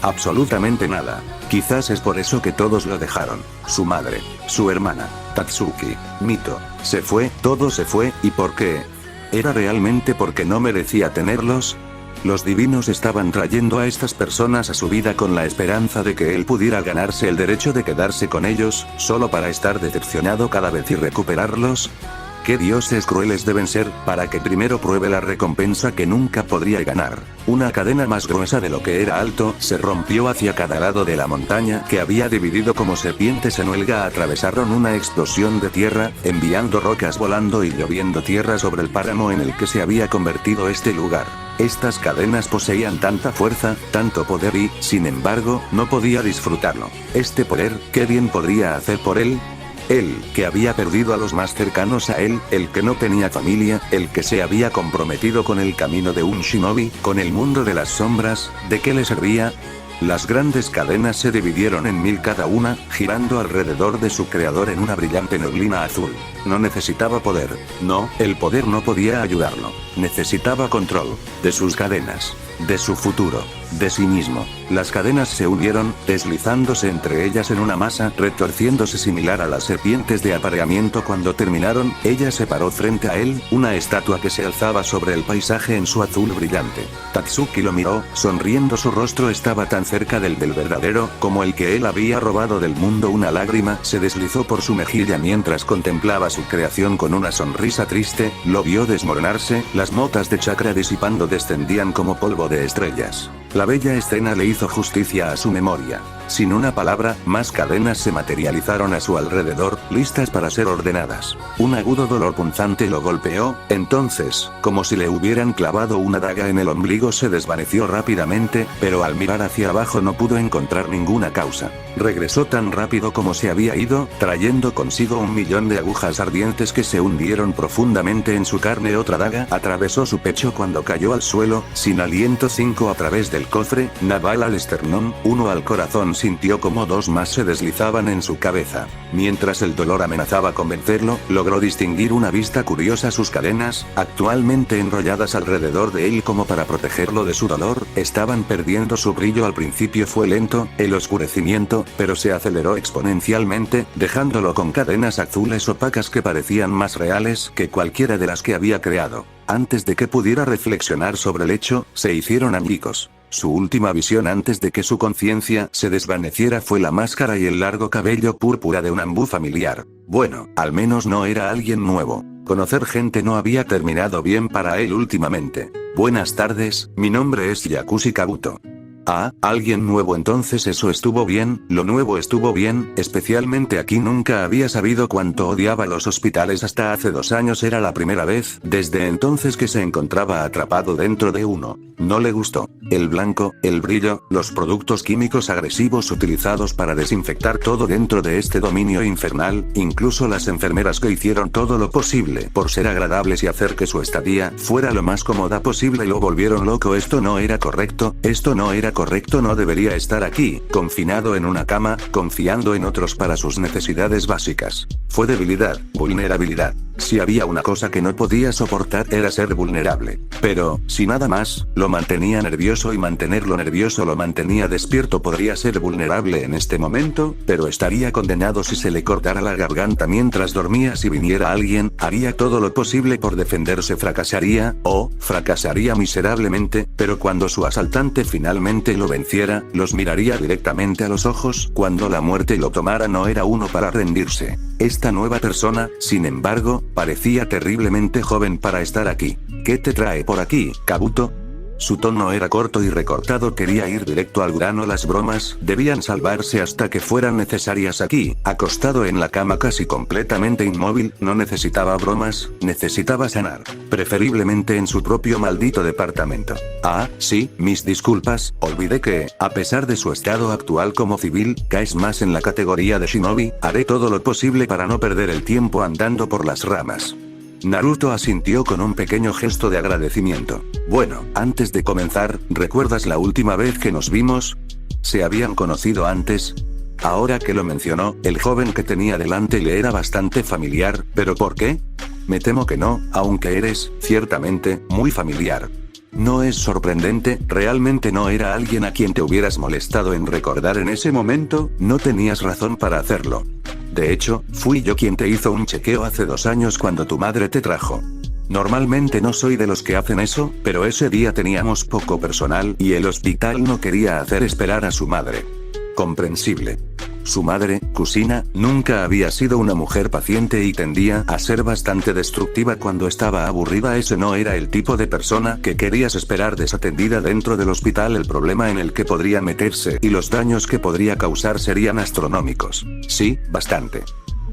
Absolutamente nada. Quizás es por eso que todos lo dejaron. Su madre, su hermana, Tatsuki, Mito. Se fue, todo se fue, ¿y por qué? ¿Era realmente porque no merecía tenerlos? Los divinos estaban trayendo a estas personas a su vida con la esperanza de que él pudiera ganarse el derecho de quedarse con ellos, solo para estar decepcionado cada vez y recuperarlos. ¿Qué dioses crueles deben ser, para que primero pruebe la recompensa que nunca podría ganar? Una cadena más gruesa de lo que era alto se rompió hacia cada lado de la montaña que había dividido como serpientes en huelga. Atravesaron una explosión de tierra, enviando rocas volando y lloviendo tierra sobre el páramo en el que se había convertido este lugar. Estas cadenas poseían tanta fuerza, tanto poder y, sin embargo, no podía disfrutarlo. Este poder, ¿qué bien podría hacer por él? Él, que había perdido a los más cercanos a él, el que no tenía familia, el que se había comprometido con el camino de un shinobi, con el mundo de las sombras, ¿de qué le servía? Las grandes cadenas se dividieron en 1000 cada una, girando alrededor de su creador en una brillante neblina azul. No necesitaba poder. No, el poder no podía ayudarlo. Necesitaba control. De sus cadenas. De su futuro. De sí mismo. Las cadenas se unieron, deslizándose entre ellas en una masa, retorciéndose similar a las serpientes de apareamiento. Cuando terminaron, ella se paró frente a él, una estatua que se alzaba sobre el paisaje en su azul brillante. Tatsuki lo miró, sonriendo. Su rostro estaba tan cerca del verdadero, como el que él había robado del mundo. Una lágrima se deslizó por su mejilla mientras contemplaba su creación con una sonrisa triste. Lo vio desmoronarse, las motas de chakra disipando descendían como polvo de estrellas. La bella escena le hizo justicia a su memoria. Sin una palabra, más cadenas se materializaron a su alrededor, listas para ser ordenadas. Un agudo dolor punzante lo golpeó, entonces, como si le hubieran clavado una daga en el ombligo, se desvaneció rápidamente, pero al mirar hacia abajo no pudo encontrar ninguna causa. Regresó tan rápido como se había ido, trayendo consigo 1.000.000 de agujas ardientes que se hundieron profundamente en su carne. Otra daga atravesó su pecho cuando cayó al suelo, sin aliento. 5 a través del cofre, naval al esternón, 1 al corazón. Sintió como 2 más se deslizaban en su cabeza. Mientras el dolor amenazaba con vencerlo, logró distinguir una vista curiosa. Sus cadenas, actualmente enrolladas alrededor de él como para protegerlo de su dolor, estaban perdiendo su brillo. Al principio fue lento, el oscurecimiento, pero se aceleró exponencialmente, dejándolo con cadenas azules opacas que parecían más reales que cualquiera de las que había creado. Antes de que pudiera reflexionar sobre el hecho, se hicieron añicos. Su última visión antes de que su conciencia se desvaneciera fue la máscara y el largo cabello púrpura de un ambú familiar. Bueno, al menos no era alguien nuevo. Conocer gente no había terminado bien para él últimamente. Buenas tardes, mi nombre es Yakushi Kabuto. Ah, alguien nuevo. Entonces eso estuvo bien, lo nuevo estuvo bien, especialmente aquí. Nunca había sabido cuánto odiaba los hospitales hasta hace 2 años. Era la primera vez, desde entonces, que se encontraba atrapado dentro de uno. No le gustó. El blanco, el brillo, los productos químicos agresivos utilizados para desinfectar todo dentro de este dominio infernal, incluso las enfermeras que hicieron todo lo posible por ser agradables y hacer que su estadía fuera lo más cómoda posible, lo volvieron loco. Esto no era correcto, no debería estar aquí, confinado en una cama, confiando en otros para sus necesidades básicas. Fue debilidad, vulnerabilidad. Si había una cosa que no podía soportar era ser vulnerable. Pero, si nada más, lo mantenía nervioso y mantenerlo nervioso lo mantenía despierto. Podría ser vulnerable en este momento, pero estaría condenado si se le cortara la garganta mientras dormía. Si viniera alguien, haría todo lo posible por defenderse. Fracasaría miserablemente, pero cuando su asaltante finalmente lo venciera, los miraría directamente a los ojos. Cuando la muerte lo tomara no era uno para rendirse. Esta nueva persona, sin embargo, parecía terriblemente joven para estar aquí. ¿Qué te trae por aquí, Kabuto? Su tono era corto y recortado, quería ir directo al grano. Las bromas debían salvarse hasta que fueran necesarias. Aquí, acostado en la cama casi completamente inmóvil, no necesitaba bromas, necesitaba sanar. Preferiblemente en su propio maldito departamento. Ah, sí, mis disculpas, olvidé que, a pesar de su estado actual como civil, caes más en la categoría de shinobi. Haré todo lo posible para no perder el tiempo andando por las ramas. Naruto asintió con un pequeño gesto de agradecimiento. Bueno, antes de comenzar, ¿recuerdas la última vez que nos vimos? ¿Se habían conocido antes? Ahora que lo mencionó, el joven que tenía delante le era bastante familiar, ¿pero por qué? Me temo que no, aunque eres, ciertamente, muy familiar. No es sorprendente, realmente no era alguien a quien te hubieras molestado en recordar en ese momento, no tenías razón para hacerlo. De hecho, fui yo quien te hizo un chequeo hace 2 años cuando tu madre te trajo. Normalmente no soy de los que hacen eso, pero ese día teníamos poco personal y el hospital no quería hacer esperar a su madre. Comprensible. Su madre, Kusina, nunca había sido una mujer paciente y tendía a ser bastante destructiva cuando estaba aburrida. Ese no era el tipo de persona que querías esperar desatendida dentro del hospital. El problema en el que podría meterse y los daños que podría causar serían astronómicos. Sí, bastante.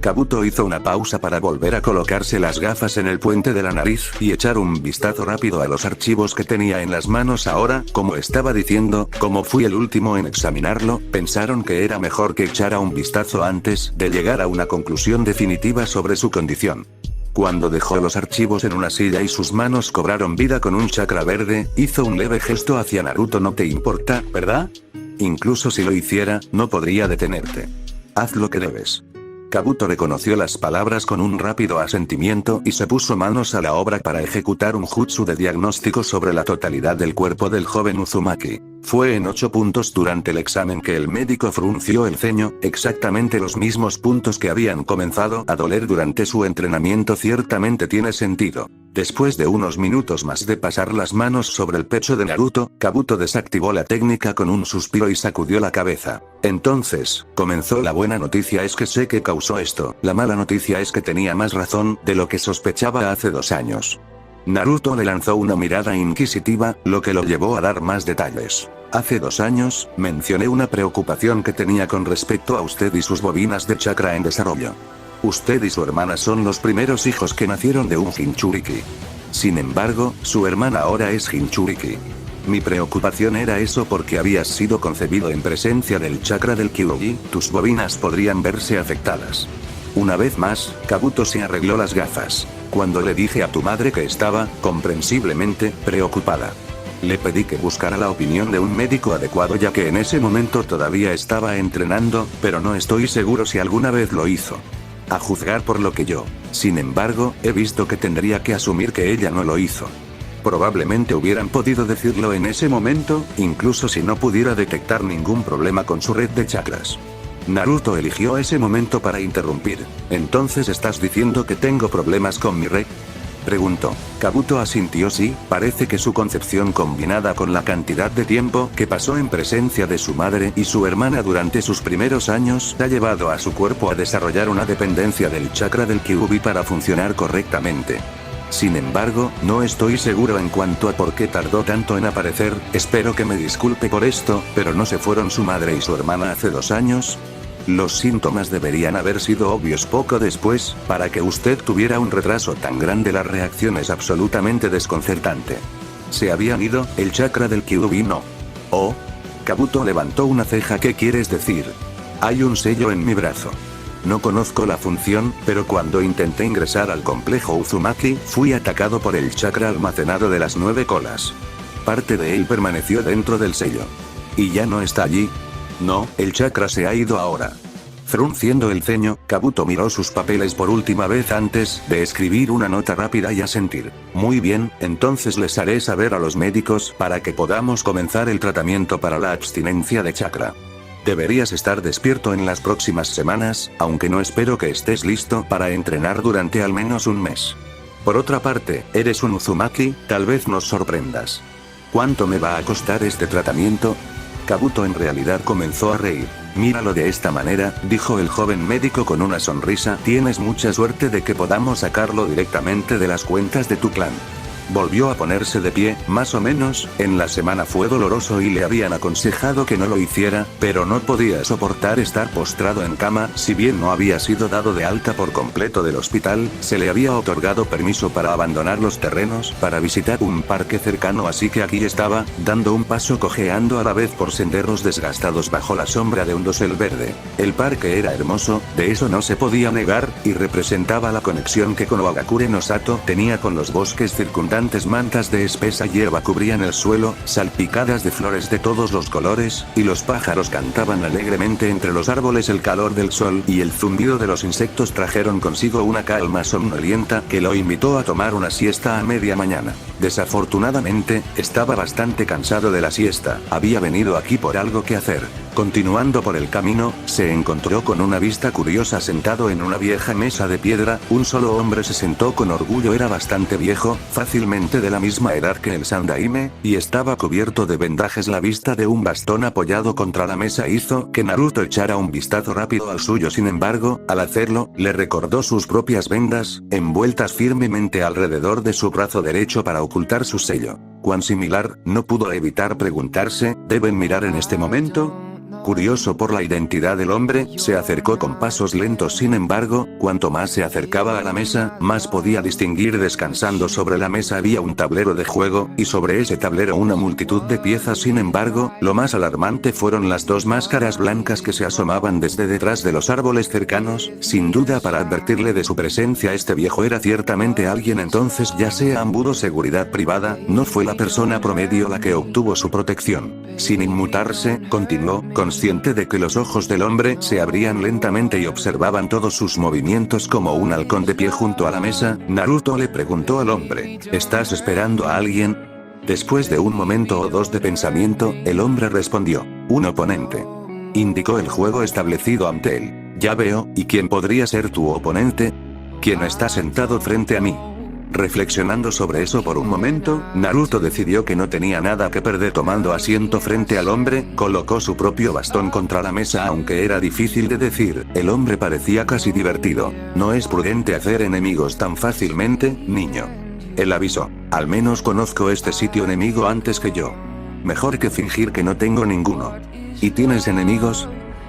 Kabuto hizo una pausa para volver a colocarse las gafas en el puente de la nariz y echar un vistazo rápido a los archivos que tenía en las manos. Ahora, como estaba diciendo, como fui el último en examinarlo, pensaron que era mejor que echara un vistazo antes de llegar a una conclusión definitiva sobre su condición. Cuando dejó los archivos en una silla y sus manos cobraron vida con un chakra verde, hizo un leve gesto hacia Naruto. No te importa, ¿verdad? Incluso si lo hiciera, no podría detenerte. Haz lo que debes. Kabuto reconoció las palabras con un rápido asentimiento y se puso manos a la obra para ejecutar un jutsu de diagnóstico sobre la totalidad del cuerpo del joven Uzumaki. Fue en 8 puntos durante el examen que el médico frunció el ceño, exactamente los mismos puntos que habían comenzado a doler durante su entrenamiento. Ciertamente tiene sentido. Después de unos minutos más de pasar las manos sobre el pecho de Naruto, Kabuto desactivó la técnica con un suspiro y sacudió la cabeza. Entonces, comenzó. La buena noticia es que sé que causó esto. La mala noticia es que tenía más razón de lo que sospechaba hace 2 años. Naruto le lanzó una mirada inquisitiva, lo que lo llevó a dar más detalles. Hace 2 años, mencioné una preocupación que tenía con respecto a usted y sus bobinas de chakra en desarrollo. Usted y su hermana son los primeros hijos que nacieron de un Jinchuriki. Sin embargo, su hermana ahora es Jinchuriki. Mi preocupación era eso porque habías sido concebido en presencia del chakra del Kyuubi, tus bobinas podrían verse afectadas. Una vez más, Kabuto se arregló las gafas. Cuando le dije a tu madre que estaba, comprensiblemente, preocupada. Le pedí que buscara la opinión de un médico adecuado ya que en ese momento todavía estaba entrenando, pero no estoy seguro si alguna vez lo hizo. A juzgar por lo que yo, sin embargo, he visto que tendría que asumir que ella no lo hizo. Probablemente hubieran podido decirlo en ese momento, incluso si no pudiera detectar ningún problema con su red de chakras. Naruto eligió ese momento para interrumpir. ¿Entonces estás diciendo que tengo problemas con mi red? Preguntó. Kabuto asintió. Sí, parece que su concepción combinada con la cantidad de tiempo que pasó en presencia de su madre y su hermana durante sus primeros años ha llevado a su cuerpo a desarrollar una dependencia del chakra del Kyuubi para funcionar correctamente. Sin embargo, no estoy seguro en cuanto a por qué tardó tanto en aparecer. Espero que me disculpe por esto, pero ¿no se fueron su madre y su hermana hace 2 años? Los síntomas deberían haber sido obvios poco después, para que usted tuviera un retraso tan grande. La reacción es absolutamente desconcertante. ¿Se habían ido? El chakra del Kyuubi no. Oh. Kabuto levantó una ceja. ¿Qué quieres decir? Hay un sello en mi brazo. No conozco la función, pero cuando intenté ingresar al complejo Uzumaki, fui atacado por el chakra almacenado de las 9 colas. Parte de él permaneció dentro del sello. ¿Y ya no está allí? No, el chakra se ha ido ahora. Frunciendo el ceño, Kabuto miró sus papeles por última vez antes de escribir una nota rápida y asentir. Muy bien, entonces les haré saber a los médicos para que podamos comenzar el tratamiento para la abstinencia de chakra. Deberías estar despierto en las próximas semanas, aunque no espero que estés listo para entrenar durante al menos un mes. Por otra parte, eres un Uzumaki, tal vez nos sorprendas. ¿Cuánto me va a costar este tratamiento? Kabuto en realidad comenzó a reír. Míralo de esta manera, dijo el joven médico con una sonrisa. Tienes mucha suerte de que podamos sacarlo directamente de las cuentas de tu clan. Volvió a ponerse de pie, más o menos. En la semana fue doloroso y le habían aconsejado que no lo hiciera, pero no podía soportar estar postrado en cama. Si bien no había sido dado de alta por completo del hospital, se le había otorgado permiso para abandonar los terrenos, para visitar un parque cercano, así que aquí estaba, dando un paso cojeando a la vez por senderos desgastados bajo la sombra de un dosel verde. El parque era hermoso, de eso no se podía negar, y representaba la conexión que Konohagakure no Sato tenía con los bosques circundantes. Mantas de espesa hierba cubrían el suelo, salpicadas de flores de todos los colores, y los pájaros cantaban alegremente entre los árboles. El calor del sol y el zumbido de los insectos trajeron consigo una calma somnolienta que lo invitó a tomar una siesta a media mañana. Desafortunadamente, estaba bastante cansado de la siesta. Había venido aquí por algo que hacer. Continuando por el camino, se encontró con una vista curiosa. Sentado en una vieja mesa de piedra, un solo hombre se sentó con orgullo. Era bastante viejo, fácilmente de la misma edad que el Sandaime, y estaba cubierto de vendajes. La vista de un bastón apoyado contra la mesa hizo que Naruto echara un vistazo rápido al suyo. Sin embargo, al hacerlo, le recordó sus propias vendas, envueltas firmemente alrededor de su brazo derecho para ocultar su sello. ¿Cuán similar? No pudo evitar preguntarse. ¿Deben mirar en este momento? Curioso por la identidad del hombre, se acercó con pasos lentos. Sin embargo, cuanto más se acercaba a la mesa, más podía distinguir. Descansando sobre la mesa había un tablero de juego, y sobre ese tablero una multitud de piezas. Sin embargo, lo más alarmante fueron las 2 máscaras blancas que se asomaban desde detrás de los árboles cercanos, sin duda para advertirle de su presencia. Este viejo era ciertamente alguien. Entonces, ya sea embudo seguridad privada, no fue la persona promedio la que obtuvo su protección. Sin inmutarse, continuó, consciente de que los ojos del hombre se abrían lentamente y observaban todos sus movimientos como un halcón de pie junto a la mesa. Naruto le preguntó al hombre, ¿estás esperando a alguien? Después de un momento o dos de pensamiento, el hombre respondió, un oponente. Indicó el juego establecido ante él. Ya veo, ¿y quién podría ser tu oponente? ¿Quién está sentado frente a mí? Reflexionando sobre eso por un momento, Naruto decidió que no tenía nada que perder. Tomando asiento frente al hombre, colocó su propio bastón contra la mesa. Aunque era difícil de decir, el hombre parecía casi divertido. No es prudente hacer enemigos tan fácilmente, niño. Él avisó, al menos conozco este sitio enemigo antes que yo. Mejor que fingir que no tengo ninguno. ¿Y tienes enemigos?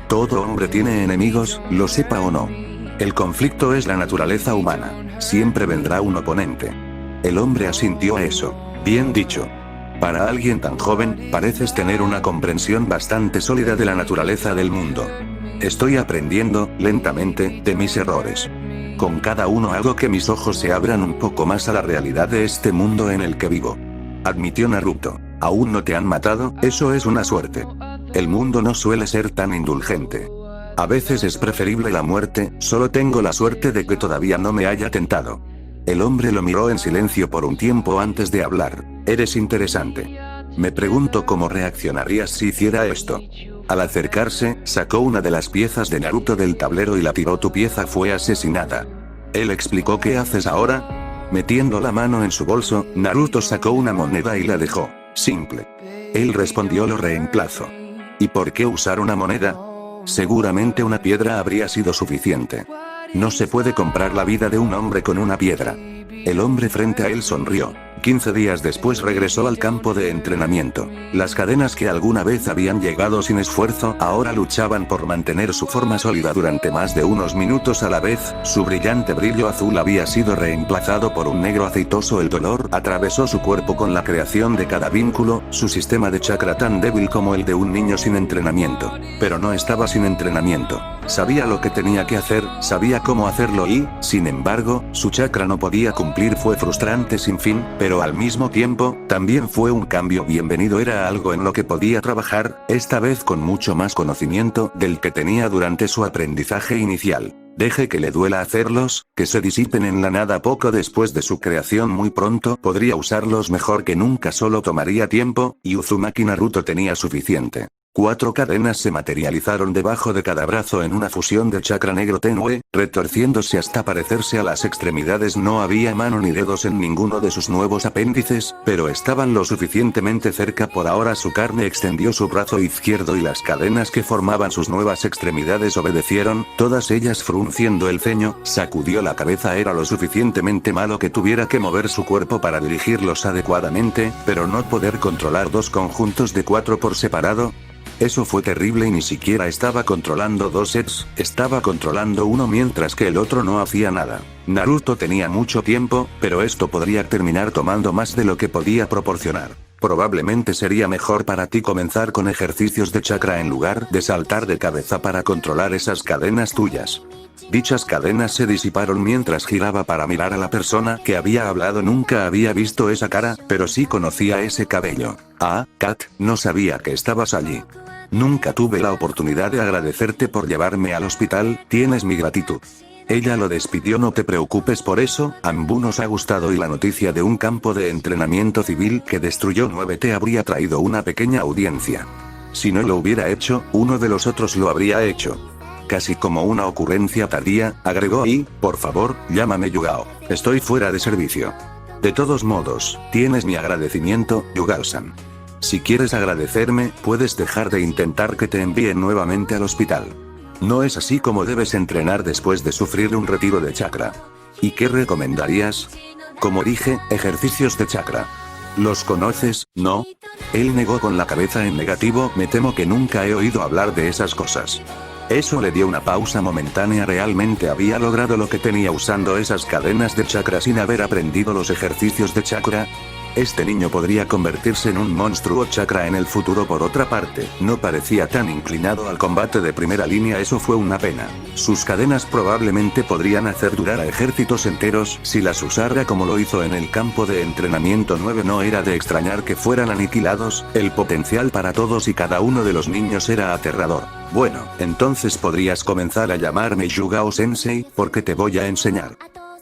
Todo hombre tiene enemigos, lo sepa o no. El conflicto es la naturaleza humana. Siempre vendrá un oponente. El hombre asintió a eso. Bien dicho. Para alguien tan joven, pareces tener una comprensión bastante sólida de la naturaleza del mundo. Estoy aprendiendo, lentamente, de mis errores. Con cada uno hago que mis ojos se abran un poco más a la realidad de este mundo en el que vivo. Admitió Naruto. ¿Aún no te han matado? Eso es una suerte. El mundo no suele ser tan indulgente. A veces es preferible la muerte. Solo tengo la suerte de que todavía no me haya tentado. El hombre lo miró en silencio por un tiempo antes de hablar. Eres interesante. Me pregunto cómo reaccionarías si hiciera esto. Al acercarse, sacó una de las piezas de Naruto del tablero y la tiró. Tu pieza fue asesinada. Él explicó. ¿Qué haces ahora? Metiendo la mano en su bolso, Naruto sacó una moneda y la dejó. Simple. Él respondió: lo reemplazo. ¿Y por qué usar una moneda? Seguramente una piedra habría sido suficiente. No se puede comprar la vida de un hombre con una piedra. El hombre frente a él sonrió. 15 días después regresó al campo de entrenamiento. Las cadenas que alguna vez habían llegado sin esfuerzo ahora luchaban por mantener su forma sólida durante más de unos minutos a la vez. Su brillante brillo azul había sido reemplazado por un negro aceitoso. El dolor atravesó su cuerpo con la creación de cada vínculo, su sistema de chakra tan débil como el de un niño sin entrenamiento. Pero no estaba sin entrenamiento. Sabía lo que tenía que hacer, sabía cómo hacerlo y, sin embargo, su chakra no podía cumplir. Fue frustrante sin fin, pero al mismo tiempo, también fue un cambio bienvenido. Era algo en lo que podía trabajar, esta vez con mucho más conocimiento del que tenía durante su aprendizaje inicial. Deje que le duela hacerlos, que se disipen en la nada poco después de su creación. Muy pronto podría usarlos mejor que nunca, solo tomaría tiempo, y Uzumaki Naruto tenía suficiente. 4 cadenas se materializaron debajo de cada brazo en una fusión de chakra negro tenue, retorciéndose hasta parecerse a las extremidades. No había mano ni dedos en ninguno de sus nuevos apéndices, pero estaban lo suficientemente cerca. Por ahora su carne extendió su brazo izquierdo y las cadenas que formaban sus nuevas extremidades obedecieron, todas ellas frunciendo el ceño. Sacudió la cabeza. Era lo suficientemente malo que tuviera que mover su cuerpo para dirigirlos adecuadamente, pero no poder controlar 2 conjuntos de 4 por separado. Eso fue terrible y ni siquiera estaba controlando 2 sets, estaba controlando uno mientras que el otro no hacía nada. Naruto tenía mucho tiempo, pero esto podría terminar tomando más de lo que podía proporcionar. Probablemente sería mejor para ti comenzar con ejercicios de chakra en lugar de saltar de cabeza para controlar esas cadenas tuyas. Dichas cadenas se disiparon mientras giraba para mirar a la persona que había hablado. Nunca había visto esa cara, pero sí conocía ese cabello. Ah, Kat, no sabía que estabas allí. Nunca tuve la oportunidad de agradecerte por llevarme al hospital, tienes mi gratitud. Ella lo despidió. No te preocupes por eso, Anbu nos ha gustado y la noticia de un campo de entrenamiento civil que destruyó 9 te habría traído una pequeña audiencia. Si no lo hubiera hecho, uno de los otros lo habría hecho. Casi como una ocurrencia tardía, agregó y, por favor, llámame Yugao. Estoy fuera de servicio. De todos modos, tienes mi agradecimiento, Yugao-san. Si quieres agradecerme, puedes dejar de intentar que te envíen nuevamente al hospital. No es así como debes entrenar después de sufrir un retiro de chakra. ¿Y qué recomendarías? Como dije, ejercicios de chakra. ¿Los conoces, no? Él negó con la cabeza en negativo. Me temo que nunca he oído hablar de esas cosas. Eso le dio una pausa momentánea. Realmente había logrado lo que tenía usando esas cadenas de chakra sin haber aprendido los ejercicios de chakra. Este niño podría convertirse en un monstruo chakra en el futuro. Por otra parte, no parecía tan inclinado al combate de primera línea. Eso fue una pena. Sus cadenas probablemente podrían hacer durar a ejércitos enteros si las usara como lo hizo en el campo de entrenamiento 9. No era de extrañar que fueran aniquilados. El potencial para todos y cada uno de los niños era aterrador. Bueno, entonces podrías comenzar a llamarme Yugao Sensei, porque te voy a enseñar.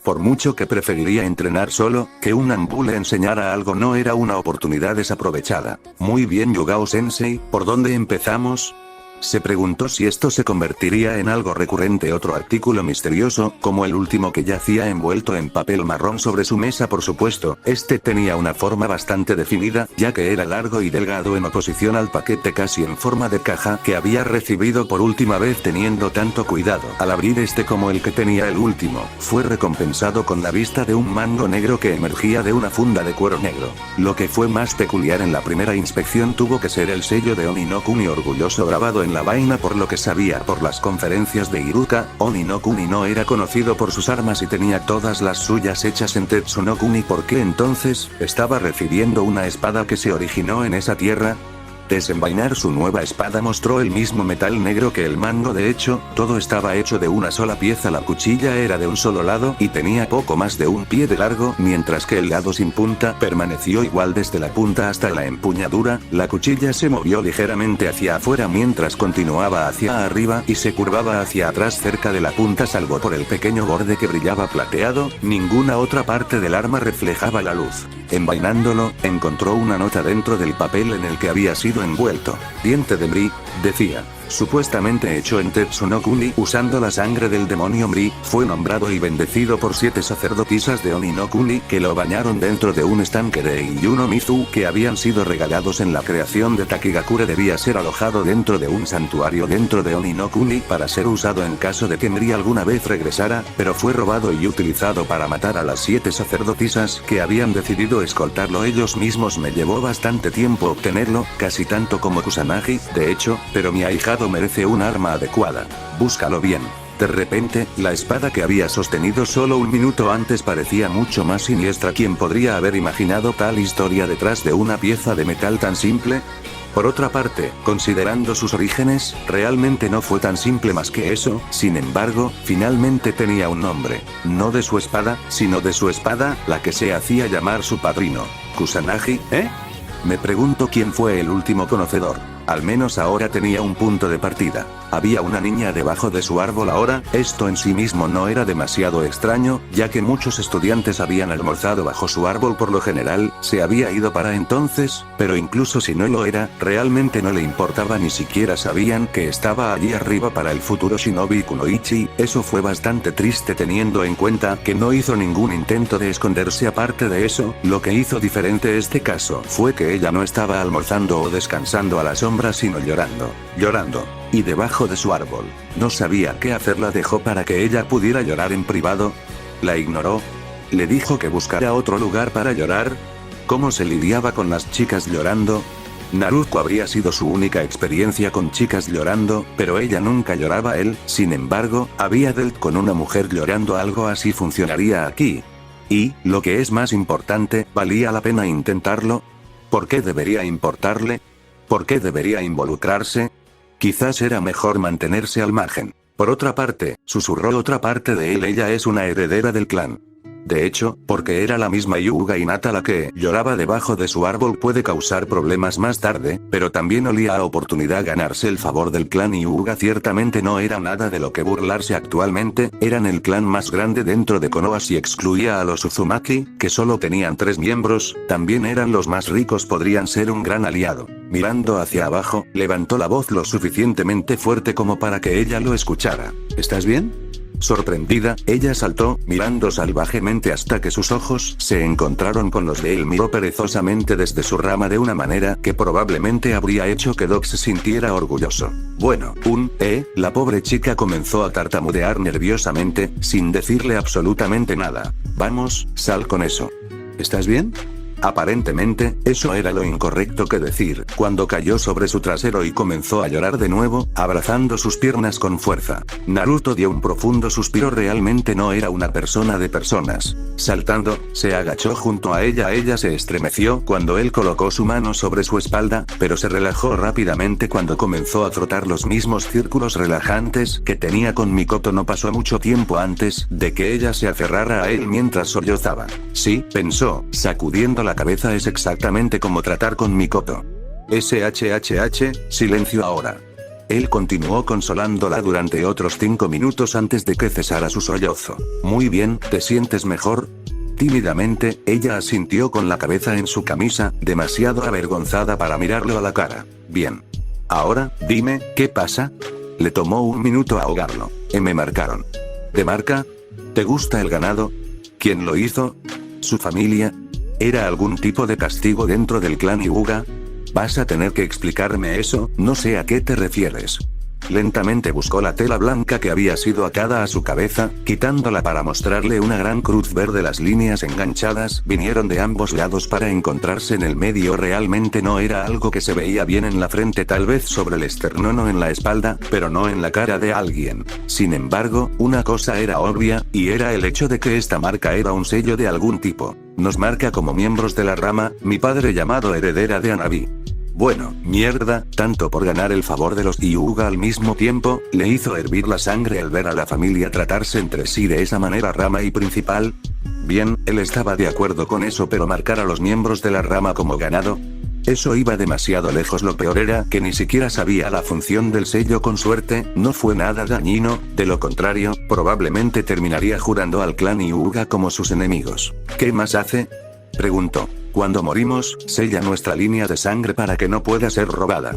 Por mucho que preferiría entrenar solo, que un Anbu le enseñara algo no era una oportunidad desaprovechada. Muy bien, Yugao Sensei, ¿por dónde empezamos? Se preguntó si esto se convertiría en algo recurrente. Otro artículo misterioso, como el último que yacía envuelto en papel marrón sobre su mesa. Por supuesto, este tenía una forma bastante definida, ya que era largo y delgado en oposición al paquete casi en forma de caja que había recibido por última vez. Teniendo tanto cuidado al abrir este como el que tenía el último, fue recompensado con la vista de un mango negro que emergía de una funda de cuero negro. Lo que fue más peculiar en la primera inspección tuvo que ser el sello de Oni no Kuni orgulloso grabado en la vaina. Por lo que sabía por las conferencias de Iruka, Oni no Kuni no era conocido por sus armas y tenía todas las suyas hechas en Tetsu no Kuni. ¿Por qué entonces estaba recibiendo una espada que se originó en esa tierra? Desenvainar su nueva espada mostró el mismo metal negro que el mango. De hecho, todo estaba hecho de una sola pieza. La cuchilla era de un solo lado y tenía poco más de un pie de largo, mientras que el lado sin punta permaneció igual desde la punta hasta la empuñadura. La cuchilla se movió ligeramente hacia afuera mientras continuaba hacia arriba y se curvaba hacia atrás cerca de la punta, salvo por el pequeño borde que brillaba plateado. Ninguna otra parte del arma reflejaba la luz. Envainándolo, encontró una nota dentro del papel en el que había sido envuelto. Diente de Bri, decía. supuestamente hecho en Tetsu-no-Kuni usando la sangre del demonio Mri, fue nombrado y bendecido por 7 sacerdotisas de Oni-no-Kuni que lo bañaron dentro de un estanque de Iyuno-Mizu que habían sido regalados en la creación de Takigakure. Debía ser alojado dentro de un santuario dentro de Oni-no-Kuni para ser usado en caso de que Mri alguna vez regresara, pero fue robado y utilizado para matar a las 7 sacerdotisas que habían decidido escoltarlo ellos mismos. Me llevó bastante tiempo obtenerlo, casi tanto como Kusanagi, de hecho, pero mi ahijado merece un arma adecuada. Búscalo bien. De repente, la espada que había sostenido solo un minuto antes parecía mucho más siniestra. ¿Quién podría haber imaginado tal historia detrás de una pieza de metal tan simple? Por otra parte, considerando sus orígenes, realmente no fue tan simple más que eso. Sin embargo, finalmente tenía un nombre. No de su espada, sino de su espada, la que se hacía llamar su padrino. Kusanagi, ¿eh? Me pregunto quién fue el último conocedor. Al menos ahora tenía un punto de partida. Había una niña debajo de su árbol ahora. Esto en sí mismo no era demasiado extraño, ya que muchos estudiantes habían almorzado bajo su árbol. Por lo general, se había ido para entonces, pero incluso si no lo era, realmente no le importaba, ni siquiera sabían que estaba allí arriba para el futuro shinobi Kunoichi. Eso fue bastante triste teniendo en cuenta que no hizo ningún intento de esconderse. Aparte de eso, lo que hizo diferente este caso fue que ella no estaba almorzando o descansando a la sombra, sino llorando. Y debajo de su árbol. No sabía qué hacer. La dejó para que ella pudiera llorar en privado. La ignoró. Le dijo que buscara otro lugar para llorar. ¿Cómo se lidiaba con las chicas llorando? Naruto habría sido su única experiencia con chicas llorando, pero ella nunca lloraba. Él, sin embargo, había dealt con una mujer llorando. Algo así funcionaría aquí. Y, lo que es más importante, ¿valía la pena intentarlo? ¿Por qué debería importarle? ¿Por qué debería involucrarse? Quizás era mejor mantenerse al margen. Por otra parte, susurró otra parte de él, ella es una heredera del clan. De hecho, porque era la misma Hyuga Hinata la que lloraba debajo de su árbol, puede causar problemas más tarde, pero también olía a oportunidad ganarse el favor del clan Hyuga. Ciertamente no era nada de lo que burlarse actualmente, eran el clan más grande dentro de Konoha si excluía a los Uzumaki, que solo tenían 3 miembros, también eran los más ricos, podrían ser un gran aliado. Mirando hacia abajo, levantó la voz lo suficientemente fuerte como para que ella lo escuchara. ¿Estás bien? Sorprendida, ella saltó, mirando salvajemente hasta que sus ojos se encontraron con los de él. Miró perezosamente desde su rama de una manera que probablemente habría hecho que Doc se sintiera orgulloso. Bueno, la pobre chica comenzó a tartamudear nerviosamente, sin decirle absolutamente nada. Vamos, sal con eso. ¿Estás bien? Aparentemente, eso era lo incorrecto que decir, cuando cayó sobre su trasero y comenzó a llorar de nuevo, abrazando sus piernas con fuerza. Naruto dio un profundo suspiro. Realmente no era una persona de personas. Saltando, se agachó junto a ella. Ella se estremeció cuando él colocó su mano sobre su espalda, pero se relajó rápidamente cuando comenzó a frotar los mismos círculos relajantes que tenía con Mikoto. No pasó mucho tiempo antes de que ella se aferrara a él mientras sollozaba. Sí, pensó, sacudiendo la cabeza, es exactamente como tratar con Mikoto. Silencio ahora. Él continuó consolándola durante otros 5 minutos antes de que cesara su sollozo. Muy bien, ¿te sientes mejor? Tímidamente, ella asintió con la cabeza en su camisa, demasiado avergonzada para mirarlo a la cara. Bien. Ahora, dime, ¿qué pasa? Le tomó un minuto ahogarlo. Me marcaron. ¿De marca? ¿Te gusta el ganado? ¿Quién lo hizo? ¿Su familia? ¿Era algún tipo de castigo dentro del clan Hyuga? Vas a tener que explicarme eso, no sé a qué te refieres. Lentamente buscó la tela blanca que había sido atada a su cabeza, quitándola para mostrarle una gran cruz verde. Las líneas enganchadas vinieron de ambos lados para encontrarse en el medio. Realmente no era algo que se veía bien en la frente, tal vez sobre el esternón o en la espalda, pero no en la cara de alguien. Sin embargo, una cosa era obvia, y era el hecho de que esta marca era un sello de algún tipo. Nos marca como miembros de la rama, mi padre llamado heredera de Hanabi. Bueno, mierda, tanto por ganar el favor de los Hyuga al mismo tiempo, le hizo hervir la sangre al ver a la familia tratarse entre sí de esa manera. Rama y principal. Bien, él estaba de acuerdo con eso, pero marcar a los miembros de la rama como ganado. Eso iba demasiado lejos. Lo peor era que ni siquiera sabía la función del sello. Con suerte, no fue nada dañino, de lo contrario, probablemente terminaría jurando al clan Hyuga como sus enemigos. ¿Qué más hace? Preguntó. Cuando morimos, sella nuestra línea de sangre para que no pueda ser robada.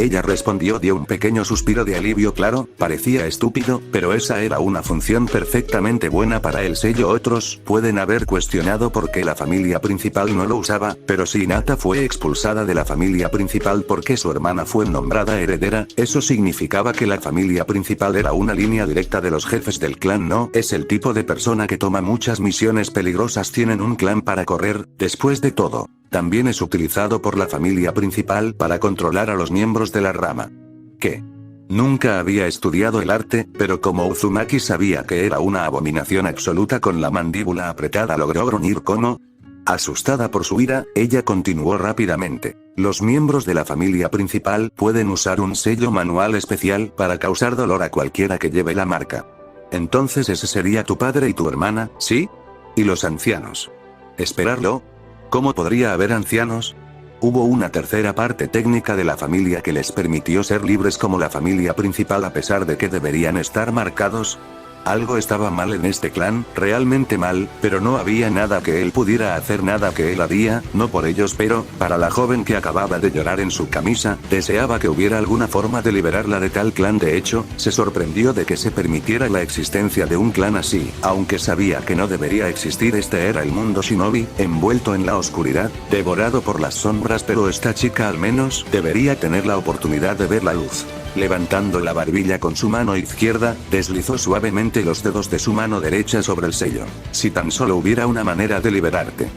Ella respondió, dio un pequeño suspiro de alivio. Claro, parecía estúpido, pero esa era una función perfectamente buena para el sello. Otros pueden haber cuestionado por qué la familia principal no lo usaba, pero si Hinata fue expulsada de la familia principal porque su hermana fue nombrada heredera, eso significaba que la familia principal era una línea directa de los jefes del clan. No es el tipo de persona que toma muchas misiones peligrosas. Tienen un clan para correr. Después de todo, también es utilizado por la familia principal para controlar a los miembros de la rama. ¿Qué? Nunca había estudiado el arte, pero como Uzumaki sabía que era una abominación absoluta, con la mandíbula apretada logró gruñir como... Asustada por su ira, ella continuó rápidamente. Los miembros de la familia principal pueden usar un sello manual especial para causar dolor a cualquiera que lleve la marca. Entonces ese sería tu padre y tu hermana, ¿sí? ¿Y los ancianos? ¿Esperarlo? ¿Cómo podría haber ancianos? Hubo una tercera parte técnica de la familia que les permitió ser libres como la familia principal a pesar de que deberían estar marcados. Algo estaba mal en este clan, realmente mal, pero no había nada que él pudiera hacer, nada que él haría, no por ellos, pero, para la joven que acababa de llorar en su camisa, deseaba que hubiera alguna forma de liberarla de tal clan. De hecho, se sorprendió de que se permitiera la existencia de un clan así, aunque sabía que no debería existir. Este era el mundo shinobi, envuelto en la oscuridad, devorado por las sombras, pero esta chica al menos debería tener la oportunidad de ver la luz. Levantando la barbilla con su mano izquierda, deslizó suavemente los dedos de su mano derecha sobre el sello. Si tan solo hubiera una manera de liberarte.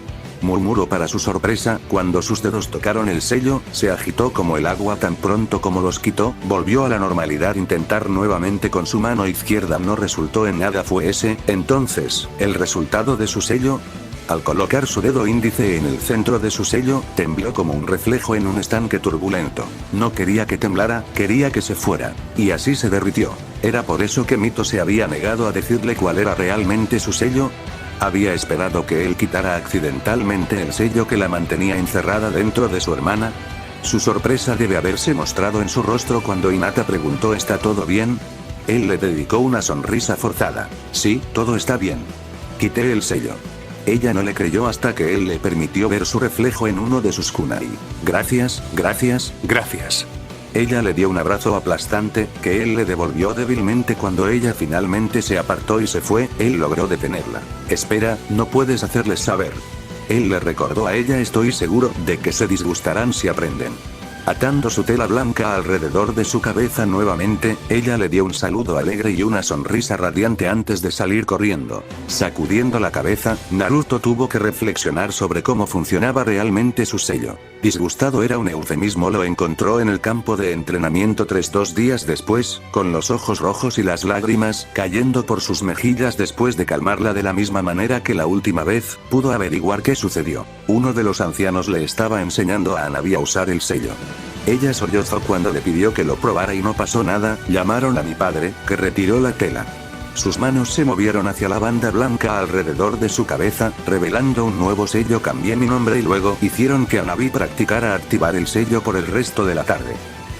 Murmuró para su sorpresa. Cuando sus dedos tocaron el sello, se agitó como el agua. Tan pronto como los quitó, volvió a la normalidad. Intentar nuevamente con su mano izquierda no resultó en nada. Fue ese, entonces, el resultado de su sello. Al colocar su dedo índice en el centro de su sello, tembló como un reflejo en un estanque turbulento. No quería que temblara, quería que se fuera. Y así se derritió. ¿Era por eso que Mito se había negado a decirle cuál era realmente su sello? ¿Había esperado que él quitara accidentalmente el sello que la mantenía encerrada dentro de su hermana? Su sorpresa debe haberse mostrado en su rostro cuando Hinata preguntó: ¿está todo bien? Él le dedicó una sonrisa forzada. Sí, todo está bien. Quité el sello. Ella no le creyó hasta que él le permitió ver su reflejo en uno de sus kunai. Gracias, gracias, gracias. Ella le dio un abrazo aplastante, que él le devolvió débilmente. Cuando ella finalmente se apartó y se fue, él logró detenerla. Espera, no puedes hacerles saber. Él le recordó a ella: estoy seguro de que se disgustarán si aprenden. Atando su tela blanca alrededor de su cabeza nuevamente, ella le dio un saludo alegre y una sonrisa radiante antes de salir corriendo. Sacudiendo la cabeza, Naruto tuvo que reflexionar sobre cómo funcionaba realmente su sello. Disgustado era un eufemismo. Lo encontró en el campo de entrenamiento 2 días después, con los ojos rojos y las lágrimas cayendo por sus mejillas. Después de calmarla de la misma manera que la última vez, pudo averiguar qué sucedió. Uno de los ancianos le estaba enseñando a Hanabi a usar el sello. Ella sollozó cuando le pidió que lo probara y no pasó nada. Llamaron a mi padre, que retiró la tela. Sus manos se movieron hacia la banda blanca alrededor de su cabeza, revelando un nuevo sello. Cambié mi nombre y luego hicieron que Hanabi practicara activar el sello por el resto de la tarde.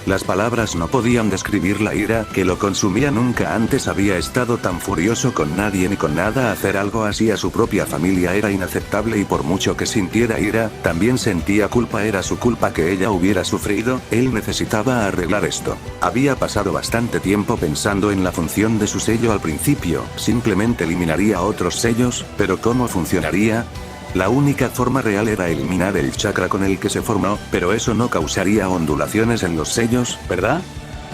Las palabras no podían describir la ira que lo consumía. Nunca antes había estado tan furioso con nadie ni con nada. Hacer algo así a su propia familia era inaceptable, y por mucho que sintiera ira, también sentía culpa. Era su culpa que ella hubiera sufrido. Él necesitaba arreglar esto. Había pasado bastante tiempo pensando en la función de su sello. Al principio, simplemente eliminaría otros sellos, pero ¿cómo funcionaría? La única forma real era eliminar el chakra con el que se formó, pero eso no causaría ondulaciones en los sellos, ¿verdad?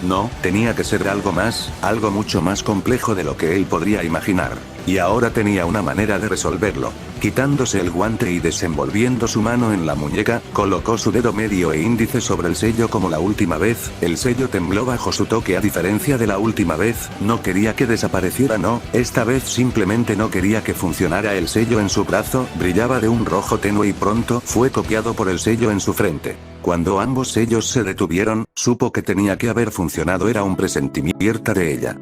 No, tenía que ser algo más, algo mucho más complejo de lo que él podría imaginar. Y ahora tenía una manera de resolverlo. Quitándose el guante y desenvolviendo su mano en la muñeca, colocó su dedo medio e índice sobre el sello como la última vez. El sello tembló bajo su toque. A diferencia de la última vez, no quería que desapareciera, no, esta vez simplemente no quería que funcionara. El sello en su brazo brillaba de un rojo tenue y pronto fue copiado por el sello en su frente. Cuando ambos sellos se detuvieron, supo que tenía que haber funcionado. Era un presentimiento de ella.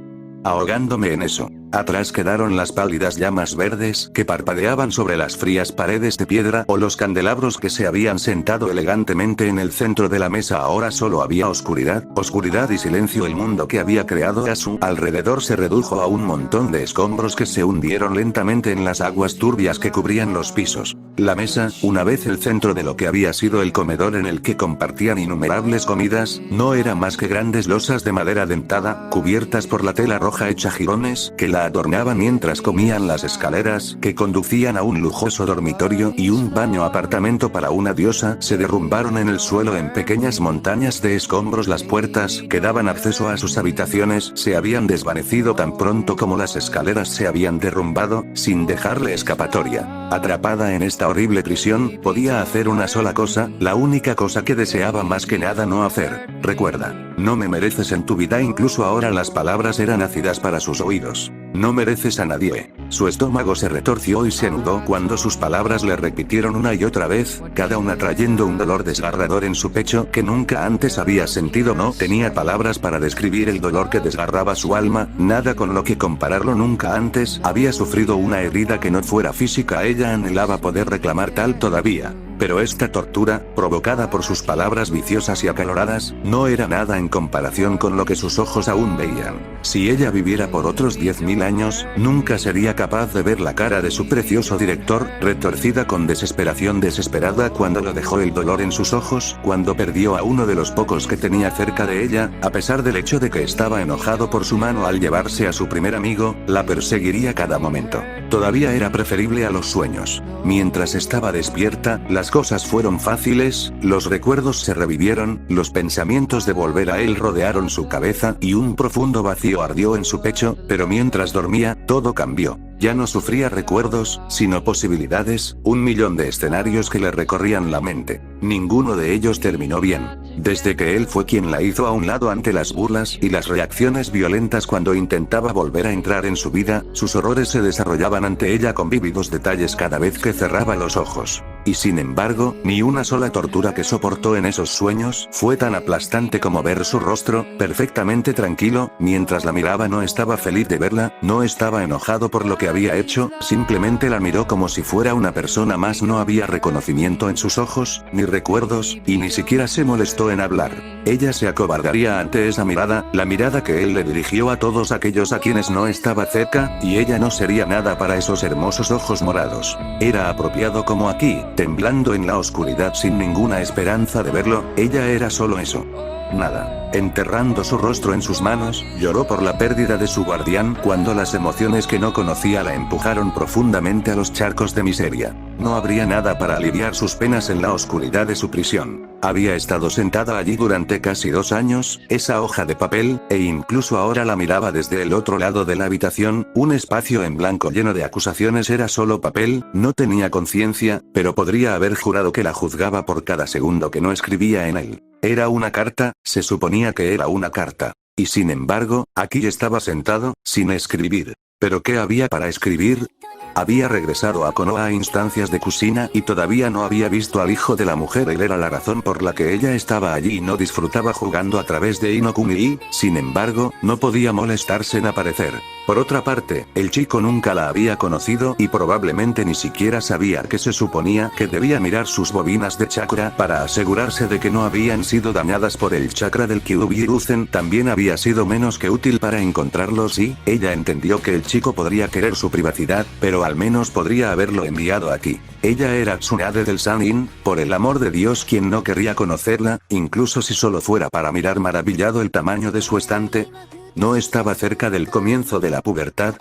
Ahogándome en eso. Atrás quedaron las pálidas llamas verdes que parpadeaban sobre las frías paredes de piedra, o los candelabros que se habían sentado elegantemente en el centro de la mesa. Ahora solo había oscuridad, oscuridad y silencio. El mundo que había creado a su alrededor se redujo a un montón de escombros que se hundieron lentamente en las aguas turbias que cubrían los pisos. La mesa, una vez el centro de lo que había sido el comedor en el que compartían innumerables comidas, no era más que grandes losas de madera dentada, cubiertas por la tela roja hecha jirones, que la adornaban mientras comían. Las escaleras, que conducían a un lujoso dormitorio y un baño apartamento para una diosa, se derrumbaron en el suelo en pequeñas montañas de escombros. Las puertas, que daban acceso a sus habitaciones, se habían desvanecido tan pronto como las escaleras se habían derrumbado, sin dejarle escapatoria. Atrapada en esta horrible prisión, podía hacer una sola cosa, la única cosa que deseaba más que nada no hacer. Recuerda, no me mereces en tu vida. Incluso ahora las palabras eran ácidas para sus oídos. No mereces a nadie. Su estómago se retorció y se anudó cuando sus palabras le repitieron una y otra vez, cada una trayendo un dolor desgarrador en su pecho que nunca antes había sentido. No tenía palabras para describir el dolor que desgarraba su alma, nada con lo que compararlo. Nunca antes había sufrido una herida que no fuera física. Ella anhelaba poder reclamar tal todavía. Pero esta tortura, provocada por sus palabras viciosas y acaloradas, no era nada en comparación con lo que sus ojos aún veían. Si ella viviera por otros 10.000 años, nunca sería capaz de ver la cara de su precioso director, retorcida con desesperación desesperada cuando lo dejó el dolor en sus ojos, cuando perdió a uno de los pocos que tenía cerca de ella, a pesar del hecho de que estaba enojado por su mano al llevarse a su primer amigo, la perseguiría cada momento. Todavía era preferible a los sueños. Mientras estaba despierta, las cosas fueron fáciles, los recuerdos se revivieron, los pensamientos de volver a él rodearon su cabeza y un profundo vacío ardió en su pecho, pero mientras dormía, todo cambió. Ya no sufría recuerdos, sino posibilidades, 1.000.000 de escenarios que le recorrían la mente. Ninguno de ellos terminó bien. Desde que él fue quien la hizo a un lado ante las burlas y las reacciones violentas cuando intentaba volver a entrar en su vida, sus horrores se desarrollaban ante ella con vívidos detalles cada vez que cerraba los ojos. Y sin embargo, ni una sola tortura que soportó en esos sueños fue tan aplastante como ver su rostro, perfectamente tranquilo, mientras la miraba. No estaba feliz de verla, no estaba enojado por lo que había hecho, simplemente la miró como si fuera una persona más. No había reconocimiento en sus ojos, ni recuerdos, y ni siquiera se molestó en hablar. Ella se acobardaría ante esa mirada, la mirada que él le dirigió a todos aquellos a quienes no estaba cerca, y ella no sería nada para esos hermosos ojos morados. Era apropiado como aquí, temblando en la oscuridad sin ninguna esperanza de verlo, ella era solo eso. Nada. Enterrando su rostro en sus manos, lloró por la pérdida de su guardián cuando las emociones que no conocía la empujaron profundamente a los charcos de miseria. No habría nada para aliviar sus penas en la oscuridad de su prisión. Había estado sentada allí durante casi 2 años, esa hoja de papel, e incluso ahora la miraba desde el otro lado de la habitación, un espacio en blanco lleno de acusaciones. Era solo papel, no tenía conciencia, pero podría haber jurado que la juzgaba por cada segundo que no escribía en él. Era una carta, se suponía que era una carta. Y sin embargo, aquí estaba sentado, sin escribir. ¿Pero qué había para escribir? Había regresado a Konoha a instancias de Kushina y todavía no había visto al hijo de la mujer. Él era la razón por la que ella estaba allí y no disfrutaba jugando a través de Inokuni y, sin embargo, no podía molestarse en aparecer. Por otra parte, el chico nunca la había conocido y probablemente ni siquiera sabía que se suponía que debía mirar sus bobinas de chakra para asegurarse de que no habían sido dañadas por el chakra del Kyuubi-Ruzen. También había sido menos que útil para encontrarlos y, ella entendió que el chico podría querer su privacidad, pero al menos podría haberlo enviado aquí. Ella era Tsunade del Sanin, por el amor de Dios, ¿quién no querría conocerla, incluso si solo fuera para mirar maravillado el tamaño de su estante? ¿No estaba cerca del comienzo de la pubertad?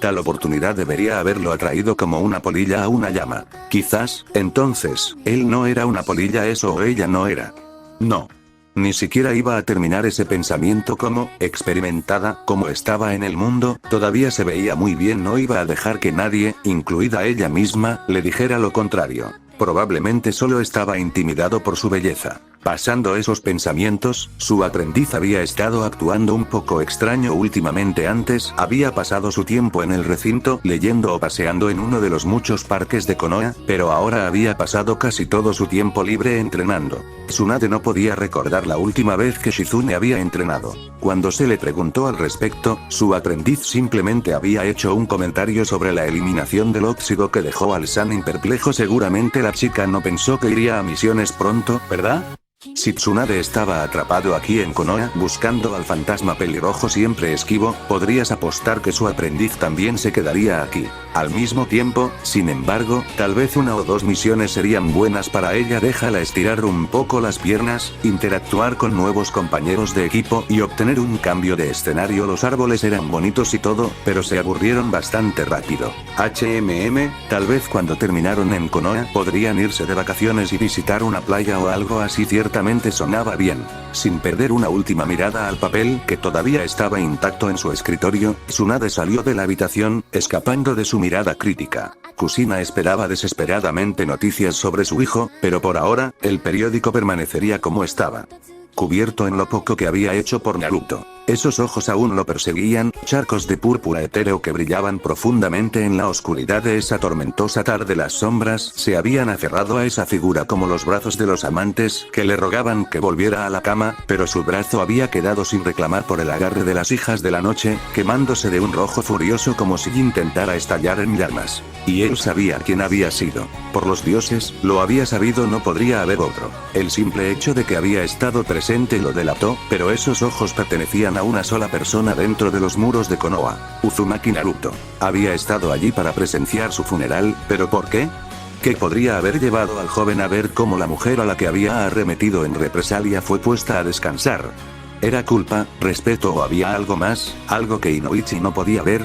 Tal oportunidad debería haberlo atraído como una polilla a una llama. Quizás, entonces, él no era una polilla, eso, o ella no era. No. Ni siquiera iba a terminar ese pensamiento. Como, experimentada, como estaba en el mundo, todavía se veía muy bien. No iba a dejar que nadie, incluida ella misma, le dijera lo contrario. Probablemente solo estaba intimidado por su belleza. Pasando esos pensamientos, su aprendiz había estado actuando un poco extraño últimamente. Antes, había pasado su tiempo en el recinto, leyendo o paseando en uno de los muchos parques de Konoha, pero ahora había pasado casi todo su tiempo libre entrenando. Tsunade no podía recordar la última vez que Shizune había entrenado. Cuando se le preguntó al respecto, su aprendiz simplemente había hecho un comentario sobre la eliminación del óxido que dejó al Sanin perplejo. Seguramente la chica no pensó que iría a misiones pronto, ¿verdad? Si Tsunade estaba atrapado aquí en Konoha buscando al fantasma pelirrojo siempre esquivo, podrías apostar que su aprendiz también se quedaría aquí. Al mismo tiempo, sin embargo, tal vez una o dos misiones serían buenas para ella. Déjala estirar un poco las piernas, interactuar con nuevos compañeros de equipo y obtener un cambio de escenario. Los árboles eran bonitos y todo, pero se aburrieron bastante rápido. Tal vez cuando terminaron en Konoha podrían irse de vacaciones y visitar una playa o algo así. Ciertamente sonaba bien. Sin perder una última mirada al papel que todavía estaba intacto en su escritorio, Tsunade salió de la habitación, escapando de su mirada crítica. Kusina esperaba desesperadamente noticias sobre su hijo, pero por ahora, el periódico permanecería como estaba. Cubierto en lo poco que había hecho por Naruto. Esos ojos aún lo perseguían, charcos de púrpura etéreo que brillaban profundamente en la oscuridad de esa tormentosa tarde. Las sombras se habían aferrado a esa figura como los brazos de los amantes que le rogaban que volviera a la cama, pero su brazo había quedado sin reclamar por el agarre de las hijas de la noche, quemándose de un rojo furioso como si intentara estallar en llamas. Y él sabía quién había sido. Por los dioses, lo había sabido, no podría haber otro. El simple hecho de que había estado presente lo delató, pero esos ojos pertenecían a una sola persona dentro de los muros de Konoha. Uzumaki Naruto. Había estado allí para presenciar su funeral, ¿pero por qué? ¿Qué podría haber llevado al joven a ver cómo la mujer a la que había arremetido en represalia fue puesta a descansar? ¿Era culpa, respeto o había algo más, algo que Inoichi no podía ver?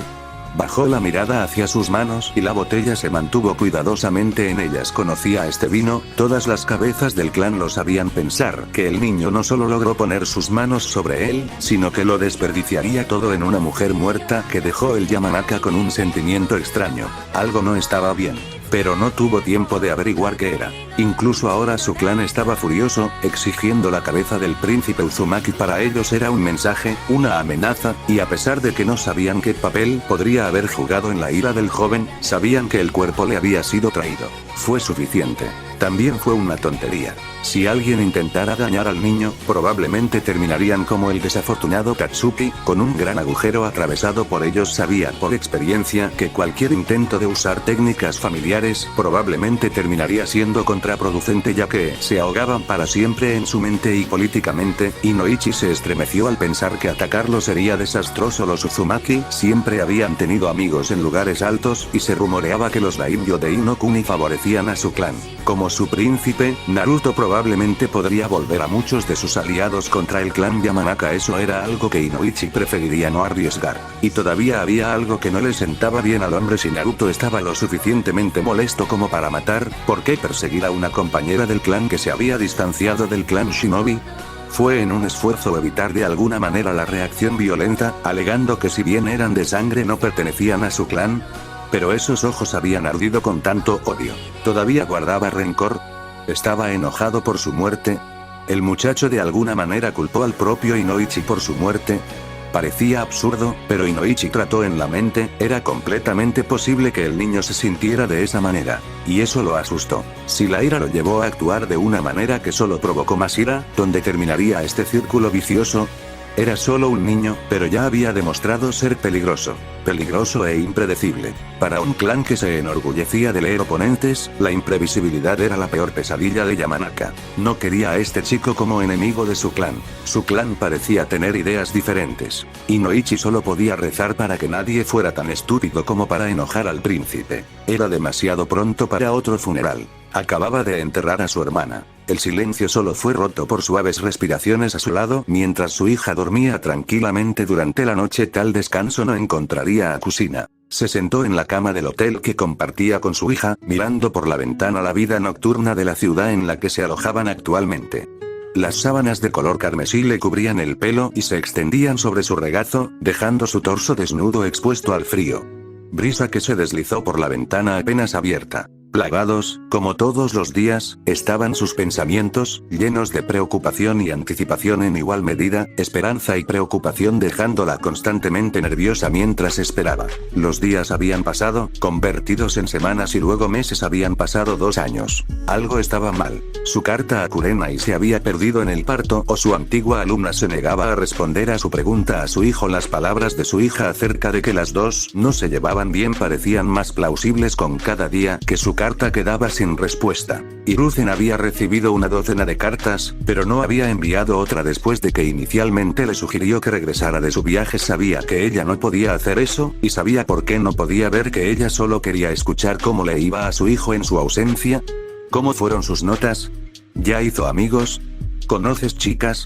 Bajó la mirada hacia sus manos y la botella se mantuvo cuidadosamente en ellas. Conocía este vino, todas las cabezas del clan lo sabían. Pensar que el niño no solo logró poner sus manos sobre él, sino que lo desperdiciaría todo en una mujer muerta que dejó el Yamanaka con un sentimiento extraño. Algo no estaba bien. Pero no tuvo tiempo de averiguar qué era. Incluso ahora su clan estaba furioso, exigiendo la cabeza del príncipe Uzumaki. Para ellos era un mensaje, una amenaza, y a pesar de que no sabían qué papel podría haber jugado en la ira del joven, sabían que el cuerpo le había sido traído. Fue suficiente. También fue una tontería. Si alguien intentara dañar al niño, probablemente terminarían como el desafortunado Katsuki, con un gran agujero atravesado por ellos. Sabía por experiencia que cualquier intento de usar técnicas familiares probablemente terminaría siendo contraproducente, ya que se ahogaban para siempre en su mente y políticamente. Inoichi se estremeció al pensar que atacarlo sería desastroso. Los Uzumaki siempre habían tenido amigos en lugares altos, y se rumoreaba que los daimyo de Inokuni favorecían a su clan. Como su príncipe, Naruto probablemente podría volver a muchos de sus aliados contra el clan Yamanaka. Eso era algo que Inoichi preferiría no arriesgar. Y todavía había algo que no le sentaba bien al hombre. Si Naruto estaba lo suficientemente molesto como para matar, ¿por qué perseguir a una compañera del clan que se había distanciado del clan Shinobi? Fue en un esfuerzo evitar de alguna manera la reacción violenta, alegando que si bien eran de sangre no pertenecían a su clan. Pero esos ojos habían ardido con tanto odio. ¿Todavía guardaba rencor? ¿Estaba enojado por su muerte? ¿El muchacho de alguna manera culpó al propio Inoichi por su muerte? Parecía absurdo, pero Inoichi trató en la mente, era completamente posible que el niño se sintiera de esa manera. Y eso lo asustó. Si la ira lo llevó a actuar de una manera que solo provocó más ira, ¿dónde terminaría este círculo vicioso? Era solo un niño, pero ya había demostrado ser peligroso. Peligroso e impredecible. Para un clan que se enorgullecía de leer oponentes, la imprevisibilidad era la peor pesadilla de Yamanaka. No quería a este chico como enemigo de su clan. Su clan parecía tener ideas diferentes. Inoichi solo podía rezar para que nadie fuera tan estúpido como para enojar al príncipe. Era demasiado pronto para otro funeral. Acababa de enterrar a su hermana. El silencio solo fue roto por suaves respiraciones a su lado mientras su hija dormía tranquilamente durante la noche. Tal descanso no encontraría a Kusina. Se sentó en la cama del hotel que compartía con su hija, mirando por la ventana la vida nocturna de la ciudad en la que se alojaban actualmente. Las sábanas de color carmesí le cubrían el pelo y se extendían sobre su regazo, dejando su torso desnudo expuesto al frío. Brisa que se deslizó por la ventana apenas abierta. Plagados, como todos los días, estaban sus pensamientos, llenos de preocupación y anticipación en igual medida, esperanza y preocupación, dejándola constantemente nerviosa mientras esperaba. Los días habían pasado, convertidos en semanas, y luego meses. Habían pasado 2 años. Algo estaba mal. Su carta a Kurenai se había perdido en el parto, o su antigua alumna se negaba a responder a su pregunta a su hijo. Las palabras de su hija acerca de que las dos no se llevaban bien parecían más plausibles con cada día que su carta carta quedaba sin respuesta. Hiruzen había recibido una docena de cartas, pero no había enviado otra después de que inicialmente le sugirió que regresara de su viaje. Sabía que ella no podía hacer eso, y sabía por qué no podía ver que ella solo quería escuchar cómo le iba a su hijo en su ausencia. ¿Cómo fueron sus notas? ¿Ya hizo amigos? ¿Conoces chicas?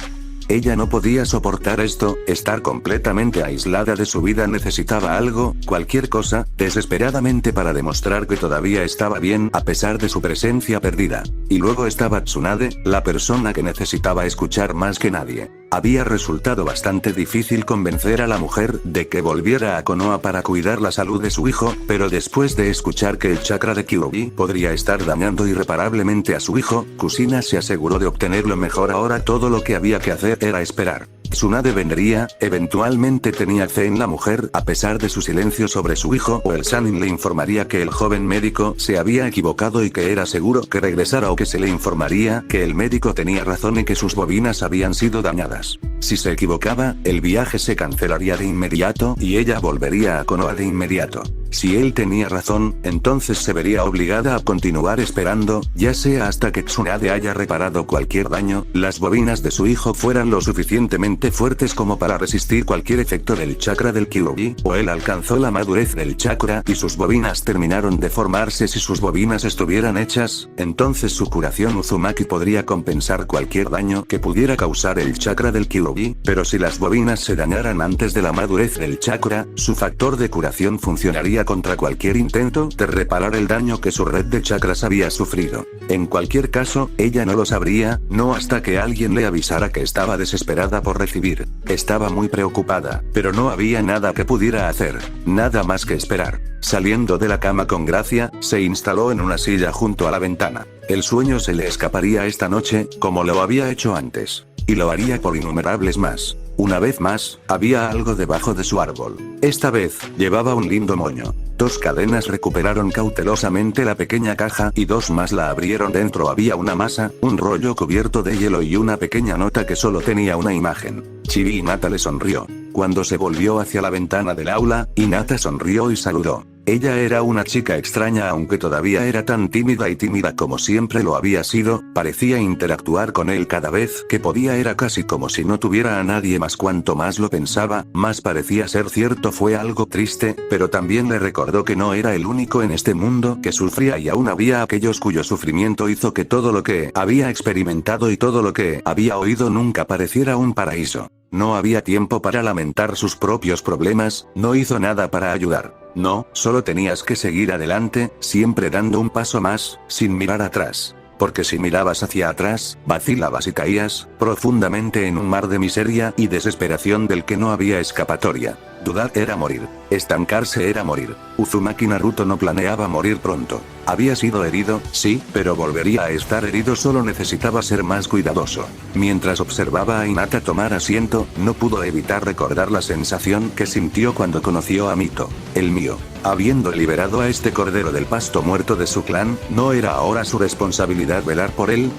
Ella no podía soportar esto, estar completamente aislada de su vida. Necesitaba algo, cualquier cosa, desesperadamente para demostrar que todavía estaba bien a pesar de su presencia perdida. Y luego estaba Tsunade, la persona que necesitaba escuchar más que nadie. Había resultado bastante difícil convencer a la mujer de que volviera a Konoha para cuidar la salud de su hijo, pero después de escuchar que el chakra de Kyuubi podría estar dañando irreparablemente a su hijo, Kushina se aseguró de obtener lo mejor. Ahora todo lo que había que hacer era esperar. Tsunade vendría, eventualmente tenía fe en la mujer a pesar de su silencio sobre su hijo, o el Sannin le informaría que el joven médico se había equivocado y que era seguro que regresara, o que se le informaría que el médico tenía razón y que sus bobinas habían sido dañadas. Si se equivocaba, el viaje se cancelaría de inmediato y ella volvería a Konoha de inmediato. Si él tenía razón, entonces se vería obligada a continuar esperando, ya sea hasta que Tsunade haya reparado cualquier daño, las bobinas de su hijo fueran lo suficientemente fuertes como para resistir cualquier efecto del chakra del Kyuubi, o él alcanzó la madurez del chakra y sus bobinas terminaron de formarse. Si sus bobinas estuvieran hechas, entonces su curación Uzumaki podría compensar cualquier daño que pudiera causar el chakra del Kyuubi, pero si las bobinas se dañaran antes de la madurez del chakra, su factor de curación funcionaría contra cualquier intento de reparar el daño que su red de chakras había sufrido. En cualquier caso, ella no lo sabría, no hasta que alguien le avisara que estaba desesperada por recibir. Estaba muy preocupada, pero no había nada que pudiera hacer, nada más que esperar. Saliendo de la cama con gracia, se instaló en una silla junto a la ventana. El sueño se le escaparía esta noche, como lo había hecho antes. Y lo haría por innumerables más. Una vez más, había algo debajo de su árbol. Esta vez, llevaba un lindo moño. 2 cadenas recuperaron cautelosamente la pequeña caja y 2 más la abrieron. Dentro había una masa, un rollo cubierto de hielo y una pequeña nota que solo tenía una imagen. Chibi Hinata le sonrió. Cuando se volvió hacia la ventana del aula, Hinata sonrió y saludó. Ella era una chica extraña, aunque todavía era tan tímida y tímida como siempre lo había sido. Parecía interactuar con él cada vez que podía. Era casi como si no tuviera a nadie más. Cuanto más lo pensaba, más parecía ser cierto. Fue algo triste, pero también le recordó que no era el único en este mundo que sufría, y aún había aquellos cuyo sufrimiento hizo que todo lo que había experimentado y todo lo que había oído nunca pareciera un paraíso. No había tiempo para lamentar sus propios problemas, no hizo nada para ayudar. No, solo tenías que seguir adelante, siempre dando un paso más, sin mirar atrás. Porque si mirabas hacia atrás, vacilabas y caías, profundamente en un mar de miseria y desesperación del que no había escapatoria. Dudar era morir. Estancarse era morir. Uzumaki Naruto no planeaba morir pronto. Había sido herido, sí, pero volvería a estar herido. Solo necesitaba ser más cuidadoso. Mientras observaba a Hinata tomar asiento, no pudo evitar recordar la sensación que sintió cuando conoció a Mito. El mío. Habiendo liberado a este cordero del pasto muerto de su clan, ¿no era ahora su responsabilidad velar por él?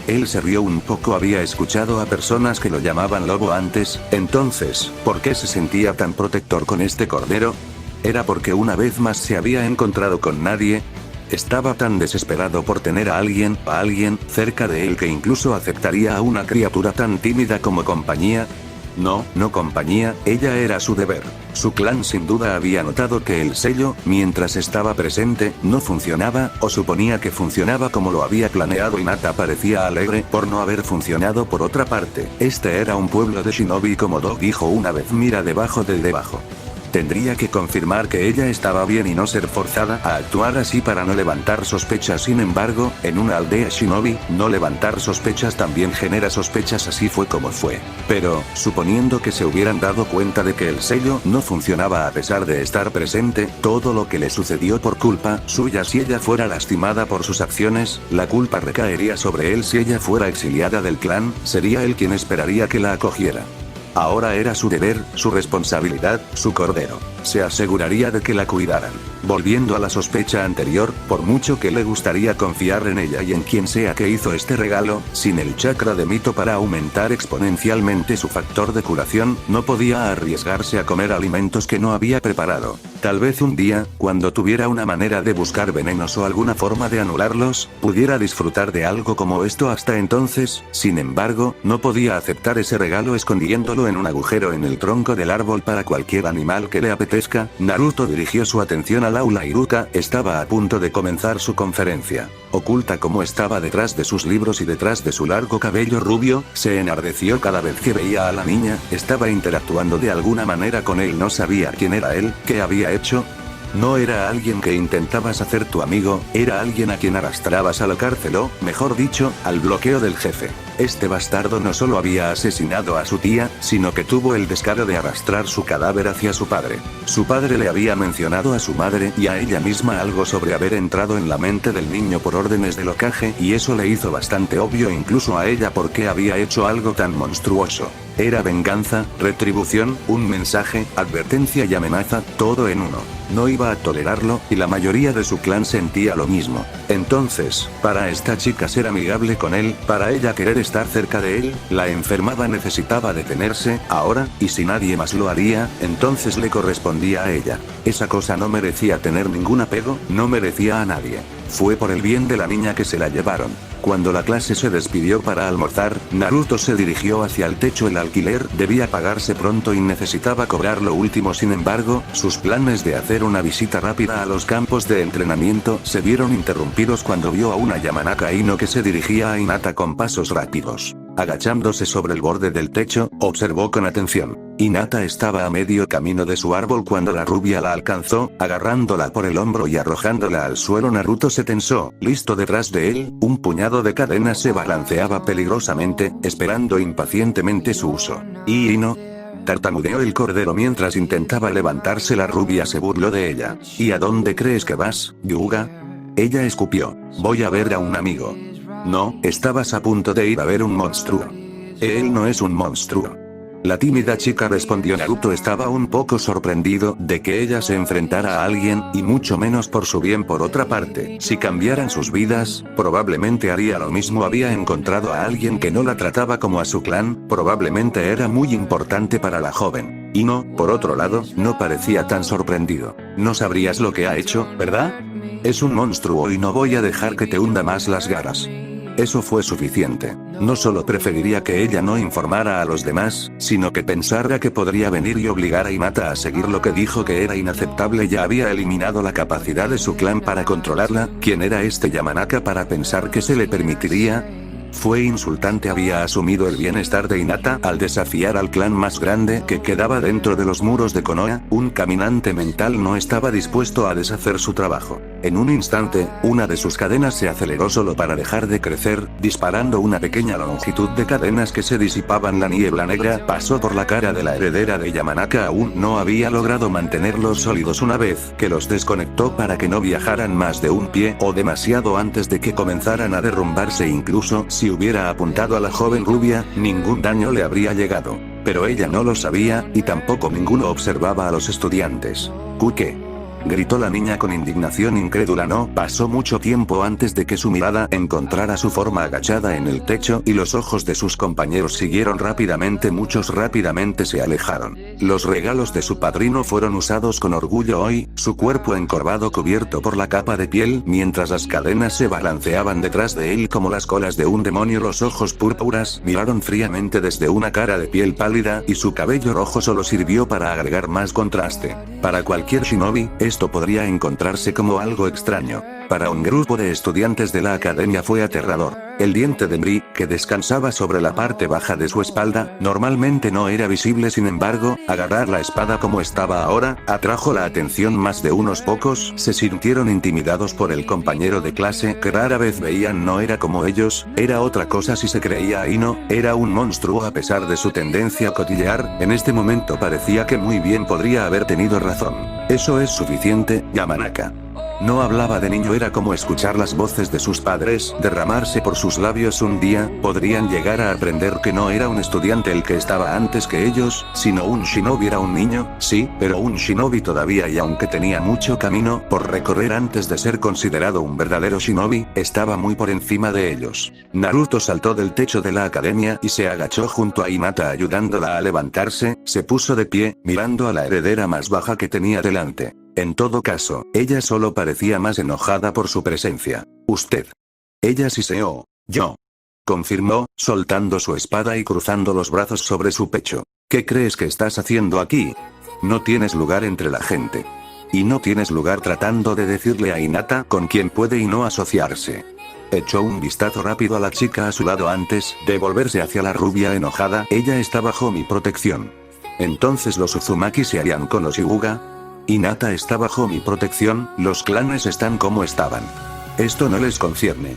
Él se rió un poco. Había escuchado a personas que lo llamaban lobo antes. Entonces, ¿por qué se sentía tan protector con este cordero? ¿Era porque una vez más se había encontrado con nadie? Estaba tan desesperado por tener a alguien cerca de él que incluso aceptaría a una criatura tan tímida como compañía. No compañía, ella era su deber. Su clan sin duda había notado que el sello, mientras estaba presente, no funcionaba, o suponía que funcionaba como lo había planeado. Hinata parecía alegre por no haber funcionado. Por otra parte, este era un pueblo de shinobi, como Dog dijo una vez. Mira debajo del debajo. Tendría que confirmar que ella estaba bien y no ser forzada a actuar así para no levantar sospechas. Sin embargo, en una aldea shinobi, no levantar sospechas también genera sospechas. Así fue como fue. Pero, suponiendo que se hubieran dado cuenta de que el sello no funcionaba a pesar de estar presente, todo lo que le sucedió por culpa suya. Si ella fuera lastimada por sus acciones, la culpa recaería sobre él. Si ella fuera exiliada del clan, sería él quien esperaría que la acogiera. Ahora era su deber, su responsabilidad, su cordero. Se aseguraría de que la cuidaran. Volviendo a la sospecha anterior, por mucho que le gustaría confiar en ella y en quien sea que hizo este regalo, sin el chakra de Mito para aumentar exponencialmente su factor de curación, no podía arriesgarse a comer alimentos que no había preparado. Tal vez un día, cuando tuviera una manera de buscar venenos o alguna forma de anularlos, pudiera disfrutar de algo como esto. Hasta entonces, sin embargo, no podía aceptar ese regalo escondiéndolo en un agujero en el tronco del árbol para cualquier animal que le apetezca. Naruto dirigió su atención al aula. Iruka estaba a punto de comenzar su conferencia. Oculta como estaba detrás de sus libros y detrás de su largo cabello rubio, se enardeció cada vez que veía a la niña. Estaba interactuando de alguna manera con él. No sabía quién era él, qué había hecho. No era alguien que intentabas hacer tu amigo, era alguien a quien arrastrabas a la cárcel o, mejor dicho, al bloqueo del jefe. Este bastardo no solo había asesinado a su tía, sino que tuvo el descaro de arrastrar su cadáver hacia su padre. Su padre le había mencionado a su madre y a ella misma algo sobre haber entrado en la mente del niño por órdenes del Hokage, y eso le hizo bastante obvio incluso a ella por qué había hecho algo tan monstruoso. Era venganza, retribución, un mensaje, advertencia y amenaza, todo en uno. No iba a tolerarlo, y la mayoría de su clan sentía lo mismo. Entonces, para esta chica ser amigable con él, para ella querer estar cerca de él, la enfermada necesitaba detenerse, ahora, y si nadie más lo haría, entonces le correspondía a ella. Esa cosa no merecía tener ningún apego, no merecía a nadie. Fue por el bien de la niña que se la llevaron. Cuando la clase se despidió para almorzar, Naruto se dirigió hacia el techo. El alquiler debía pagarse pronto y necesitaba cobrar lo último. Sin embargo, sus planes de hacer una visita rápida a los campos de entrenamiento se vieron interrumpidos cuando vio a una Yamanaka Ino que se dirigía a Hinata con pasos rápidos. Agachándose sobre el borde del techo, observó con atención. Hinata estaba a medio camino de su árbol cuando la rubia la alcanzó, agarrándola por el hombro y arrojándola al suelo. Naruto se tensó, listo detrás de él, un puñado de cadenas se balanceaba peligrosamente, esperando impacientemente su uso. ¿Y Ino? Tartamudeó el cordero mientras intentaba levantarse. La rubia se burló de ella. ¿Y a dónde crees que vas, Hyuga? Ella escupió. Voy a ver a un amigo. No, estabas a punto de ir a ver un monstruo. Él no es un monstruo. La tímida chica respondió. Naruto estaba un poco sorprendido de que ella se enfrentara a alguien, y mucho menos por su bien. Por otra parte, si cambiaran sus vidas, probablemente haría lo mismo. Había encontrado a alguien que no la trataba como a su clan, probablemente era muy importante para la joven. Ino, por otro lado, no parecía tan sorprendido. No sabrías lo que ha hecho, ¿verdad? Es un monstruo y no voy a dejar que te hunda más las garras. Eso fue suficiente. No solo preferiría que ella no informara a los demás, sino que pensara que podría venir y obligar a Hinata a seguir lo que dijo que era inaceptable. Ya había eliminado la capacidad de su clan para controlarla. ¿Quién era este Yamanaka para pensar que se le permitiría? Fue insultante. Había asumido el bienestar de Hinata al desafiar al clan más grande que quedaba dentro de los muros de Konoha. Un caminante mental no estaba dispuesto a deshacer su trabajo. En un instante, una de sus cadenas se aceleró solo para dejar de crecer, disparando una pequeña longitud de cadenas que se disipaban. La niebla negra pasó por la cara de la heredera de Yamanaka. Aún no había logrado mantenerlos sólidos una vez que los desconectó para que no viajaran más de un pie o demasiado antes de que comenzaran a derrumbarse. Incluso si hubiera apuntado a la joven rubia, ningún daño le habría llegado. Pero ella no lo sabía, y tampoco ninguno observaba a los estudiantes. ¿Qué? Gritó la niña con indignación incrédula. No pasó mucho tiempo antes de que su mirada encontrara su forma agachada en el techo, y los ojos de sus compañeros siguieron rápidamente. Muchos rápidamente se alejaron. Los regalos de su padrino fueron usados con orgullo hoy, su cuerpo encorvado cubierto por la capa de piel, mientras las cadenas se balanceaban detrás de él como las colas de un demonio. Los ojos púrpuras miraron fríamente desde una cara de piel pálida, y su cabello rojo solo sirvió para agregar más contraste. Para cualquier shinobi, esto podría encontrarse como algo extraño. Para un grupo de estudiantes de la academia fue aterrador. El diente de Mri, que descansaba sobre la parte baja de su espalda, normalmente no era visible. Sin embargo, agarrar la espada como estaba ahora, atrajo la atención. Más de unos pocos se sintieron intimidados por el compañero de clase que rara vez veían. No era como ellos, era otra cosa. Si se creía a Ino, era un monstruo a pesar de su tendencia a cotillear. En este momento parecía que muy bien podría haber tenido razón. Eso es suficiente, Yamanaka. No hablaba de niño. Era como escuchar las voces de sus padres derramarse por sus labios. Un día, podrían llegar a aprender que no era un estudiante el que estaba antes que ellos, sino un shinobi. Era un niño, sí, pero un shinobi todavía, y aunque tenía mucho camino por recorrer antes de ser considerado un verdadero shinobi, estaba muy por encima de ellos. Naruto saltó del techo de la academia y se agachó junto a Hinata ayudándola a levantarse. Se puso de pie, mirando a la heredera más baja que tenía delante. En todo caso, ella solo parecía más enojada por su presencia. Usted. Ella siseó. Yo. Confirmó, soltando su espada y cruzando los brazos sobre su pecho. ¿Qué crees que estás haciendo aquí? No tienes lugar entre la gente. Y no tienes lugar tratando de decirle a Hinata con quién puede y no asociarse. Echó un vistazo rápido a la chica a su lado antes de volverse hacia la rubia enojada. Ella está bajo mi protección. Entonces los Uzumaki se harían con los Hyuga. Hinata está bajo mi protección, los clanes están como estaban. Esto no les concierne.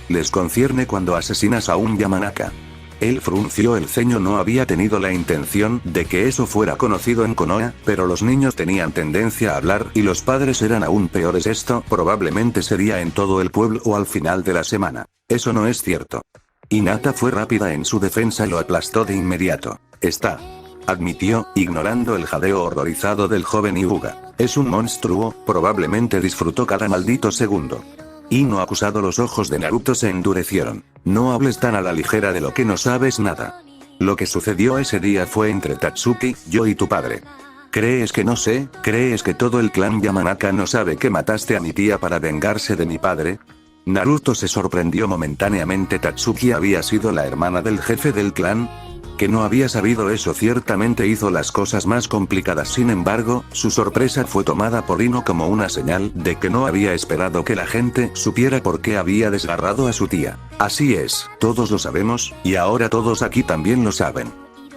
Les concierne cuando asesinas a un Yamanaka. Él frunció el ceño. No había tenido la intención de que eso fuera conocido en Konoha, pero los niños tenían tendencia a hablar y los padres eran aún peores. Esto probablemente sería en todo el pueblo o al final de la semana. Eso no es cierto. Hinata fue rápida en su defensa y lo aplastó de inmediato. Está. Admitió, ignorando el jadeo horrorizado del joven Hyuga. Es un monstruo, probablemente disfrutó cada maldito segundo. Ino acusado. Los ojos de Naruto se endurecieron. No hables tan a la ligera de lo que no sabes nada. Lo que sucedió ese día fue entre Tatsuki, yo y tu padre. ¿Crees que no sé? ¿Crees que todo el clan Yamanaka no sabe que mataste a mi tía para vengarse de mi padre? Naruto se sorprendió momentáneamente. ¿Tatsuki había sido la hermana del jefe del clan? Que no había sabido eso ciertamente hizo las cosas más complicadas. Sin embargo, su sorpresa fue tomada por Ino como una señal de que no había esperado que la gente supiera por qué había desgarrado a su tía. Así es, todos lo sabemos, y ahora todos aquí también lo saben.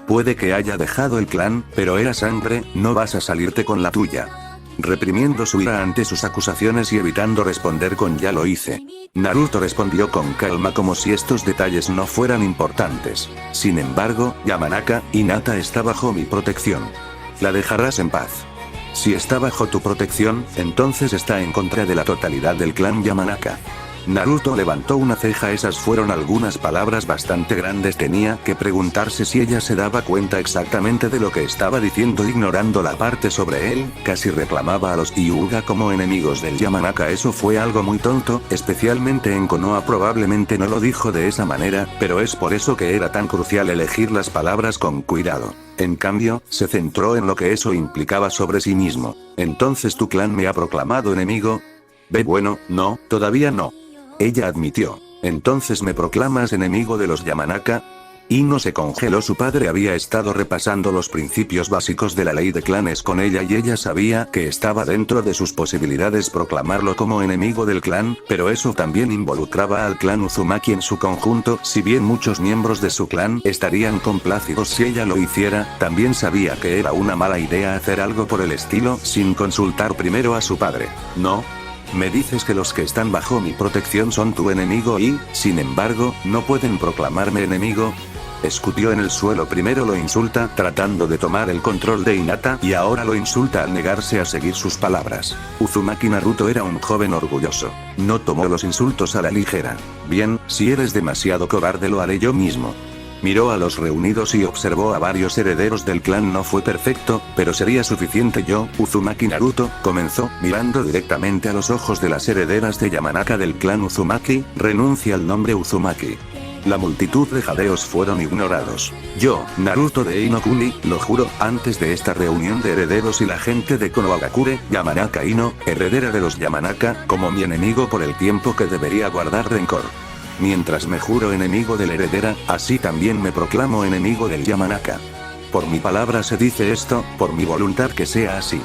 Puede que haya dejado el clan, pero era sangre, no vas a salirte con la tuya. Reprimiendo su ira ante sus acusaciones y evitando responder con ya lo hice. Naruto respondió con calma como si estos detalles no fueran importantes. Sin embargo, Yamanaka, Hinata está bajo mi protección. La dejarás en paz. Si está bajo tu protección, entonces está en contra de la totalidad del clan Yamanaka. Naruto levantó una ceja. Esas fueron algunas palabras bastante grandes. Tenía que preguntarse si ella se daba cuenta exactamente de lo que estaba diciendo. Ignorando la parte sobre él, casi reclamaba a los Hyuga como enemigos del Yamanaka. Eso fue algo muy tonto, especialmente en Konoha. Probablemente no lo dijo de esa manera, pero es por eso que era tan crucial elegir las palabras con cuidado. En cambio, se centró en lo que eso implicaba sobre sí mismo. Entonces tu clan me ha proclamado enemigo. Bueno, no, todavía no. Ella admitió. ¿Entonces me proclamas enemigo de los Yamanaka? Ino se congeló. Su padre había estado repasando los principios básicos de la ley de clanes con ella y ella sabía que estaba dentro de sus posibilidades proclamarlo como enemigo del clan, pero eso también involucraba al clan Uzumaki en su conjunto. Si bien muchos miembros de su clan estarían complacidos si ella lo hiciera, también sabía que era una mala idea hacer algo por el estilo sin consultar primero a su padre. No. Me dices que los que están bajo mi protección son tu enemigo y, sin embargo, no pueden proclamarme enemigo. Escupió en el suelo. Primero lo insulta tratando de tomar el control de Hinata y ahora lo insulta al negarse a seguir sus palabras. Uzumaki Naruto era un joven orgulloso. No tomó los insultos a la ligera. Bien, si eres demasiado cobarde lo haré yo mismo. Miró a los reunidos y observó a varios herederos del clan. No fue perfecto, pero sería suficiente. Yo, Uzumaki Naruto, comenzó, mirando directamente a los ojos de las herederas de Yamanaka del clan Uzumaki, renuncia al nombre Uzumaki. La multitud de jadeos fueron ignorados. Yo, Naruto de Inokuni, lo juro, antes de esta reunión de herederos y la gente de Konohagakure, Yamanaka Ino, heredera de los Yamanaka, como mi enemigo por el tiempo que debería guardar rencor. Mientras me juro enemigo de la heredera, así también me proclamo enemigo del Yamanaka. Por mi palabra se dice esto, por mi voluntad que sea así.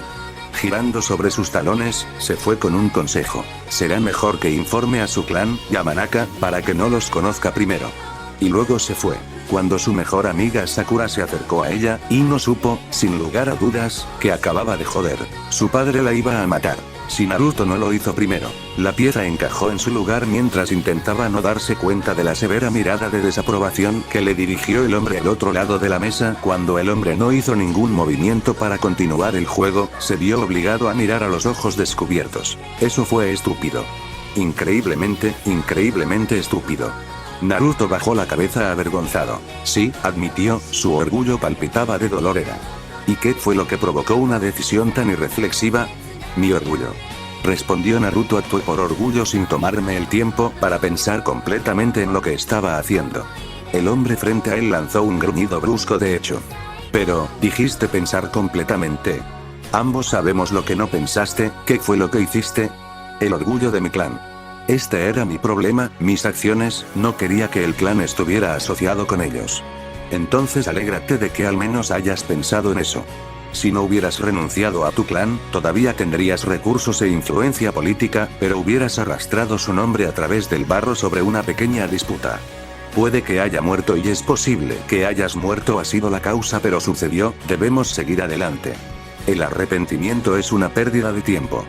Girando sobre sus talones, se fue con un consejo. Será mejor que informe a su clan, Yamanaka, para que no los conozca primero. Y luego se fue. Cuando su mejor amiga Sakura se acercó a ella, Ino supo, sin lugar a dudas, que acababa de joder. Su padre la iba a matar. Si Naruto no lo hizo primero. La pieza encajó en su lugar mientras intentaba no darse cuenta de la severa mirada de desaprobación que le dirigió el hombre al otro lado de la mesa. Cuando el hombre no hizo ningún movimiento para continuar el juego, se vio obligado a mirar a los ojos descubiertos. Eso fue estúpido. Increíblemente estúpido. Naruto bajó la cabeza avergonzado. Sí, admitió, su orgullo palpitaba de dolor. ¿Y qué fue lo que provocó una decisión tan irreflexiva? Mi orgullo. Respondió Naruto. Actué por orgullo sin tomarme el tiempo para pensar completamente en lo que estaba haciendo. El hombre frente a él lanzó un gruñido brusco. De hecho. Pero, dijiste pensar completamente. Ambos sabemos lo que no pensaste. ¿Qué fue lo que hiciste? El orgullo de mi clan. Este era mi problema, mis acciones, no quería que el clan estuviera asociado con ellos. Entonces alégrate de que al menos hayas pensado en eso. Si no hubieras renunciado a tu clan, todavía tendrías recursos e influencia política, pero hubieras arrastrado su nombre a través del barro sobre una pequeña disputa. Puede que haya muerto y es posible que hayas muerto ha sido la causa, pero sucedió, debemos seguir adelante. El arrepentimiento es una pérdida de tiempo.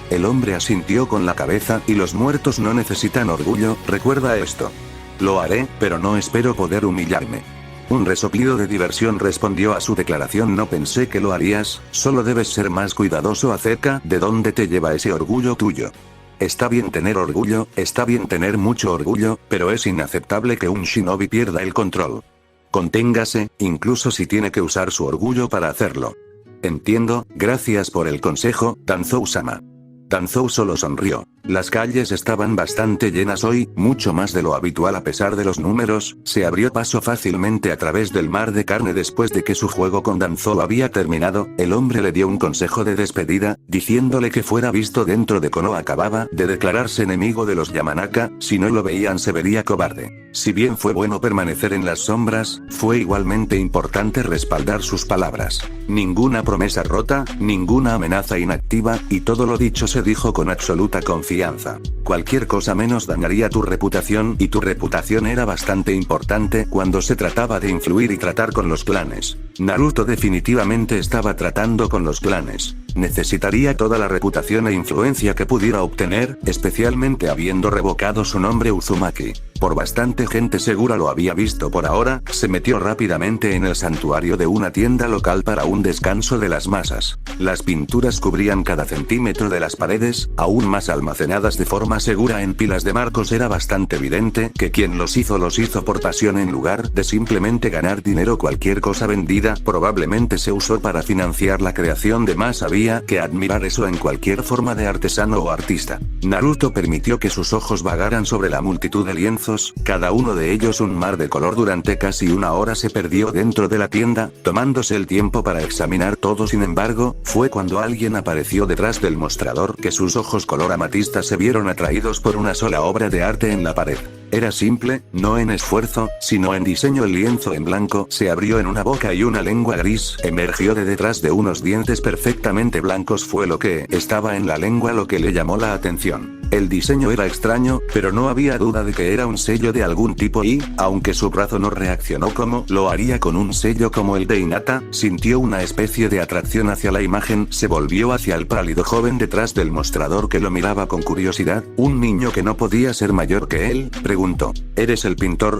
El hombre asintió con la cabeza y los muertos no necesitan orgullo, recuerda esto. Lo haré, pero no espero poder humillarme. Un resoplido de diversión respondió a su declaración. No pensé que lo harías, solo debes ser más cuidadoso acerca de dónde te lleva ese orgullo tuyo. Está bien tener orgullo, está bien tener mucho orgullo, pero es inaceptable que un shinobi pierda el control. Conténgase, incluso si tiene que usar su orgullo para hacerlo. Entiendo, gracias por el consejo, Danzou-sama. Danzou solo sonrió. Las calles estaban bastante llenas hoy, mucho más de lo habitual a pesar de los números. Se abrió paso fácilmente a través del mar de carne. Después de que su juego con Danzou había terminado, el hombre le dio un consejo de despedida, diciéndole que fuera visto dentro de Konoha. Acababa de declararse enemigo de los Yamanaka, si no lo veían se vería cobarde. Si bien fue bueno permanecer en las sombras, fue igualmente importante respaldar sus palabras. Ninguna promesa rota, ninguna amenaza inactiva, y todo lo dicho se dijo con absoluta confianza. Cualquier cosa menos dañaría tu reputación, y tu reputación era bastante importante cuando se trataba de influir y tratar con los clanes. Naruto definitivamente estaba tratando con los clanes. Necesitaría toda la reputación e influencia que pudiera obtener, especialmente habiendo revocado su nombre Uzumaki. Por bastante gente segura lo había visto por ahora, se metió rápidamente en el santuario de una tienda local para un descanso de las masas. Las pinturas cubrían cada centímetro de las paredes, aún más almacenadas de forma segura en pilas de marcos. Era bastante evidente que quien los hizo por pasión en lugar de simplemente ganar dinero. Cualquier cosa vendida probablemente se usó para financiar la creación de más. Había que admirar eso en cualquier forma de artesano o artista. Naruto permitió que sus ojos vagaran sobre la multitud de lienzos, cada uno de ellos un mar de color. Durante casi una hora se perdió dentro de la tienda, tomándose el tiempo para examinar todo. Sin embargo, fue cuando alguien apareció detrás del mostrador que sus ojos color amatista se vieron atraídos por una sola obra de arte en la pared. Era simple, no en esfuerzo, sino en diseño. El lienzo en blanco se abrió en una boca y una lengua gris emergió de detrás de unos dientes perfectamente blancos. Fue lo que estaba en la lengua lo que le llamó la atención. El diseño era extraño, pero no había duda de que era un sello de algún tipo y, aunque su brazo no reaccionó como lo haría con un sello como el de Hinata, sintió una especie de atracción hacia la imagen. Se volvió hacia el pálido joven detrás del mostrador que lo miraba con curiosidad. Un niño que no podía ser mayor que él, preguntó. ¿Eres el pintor?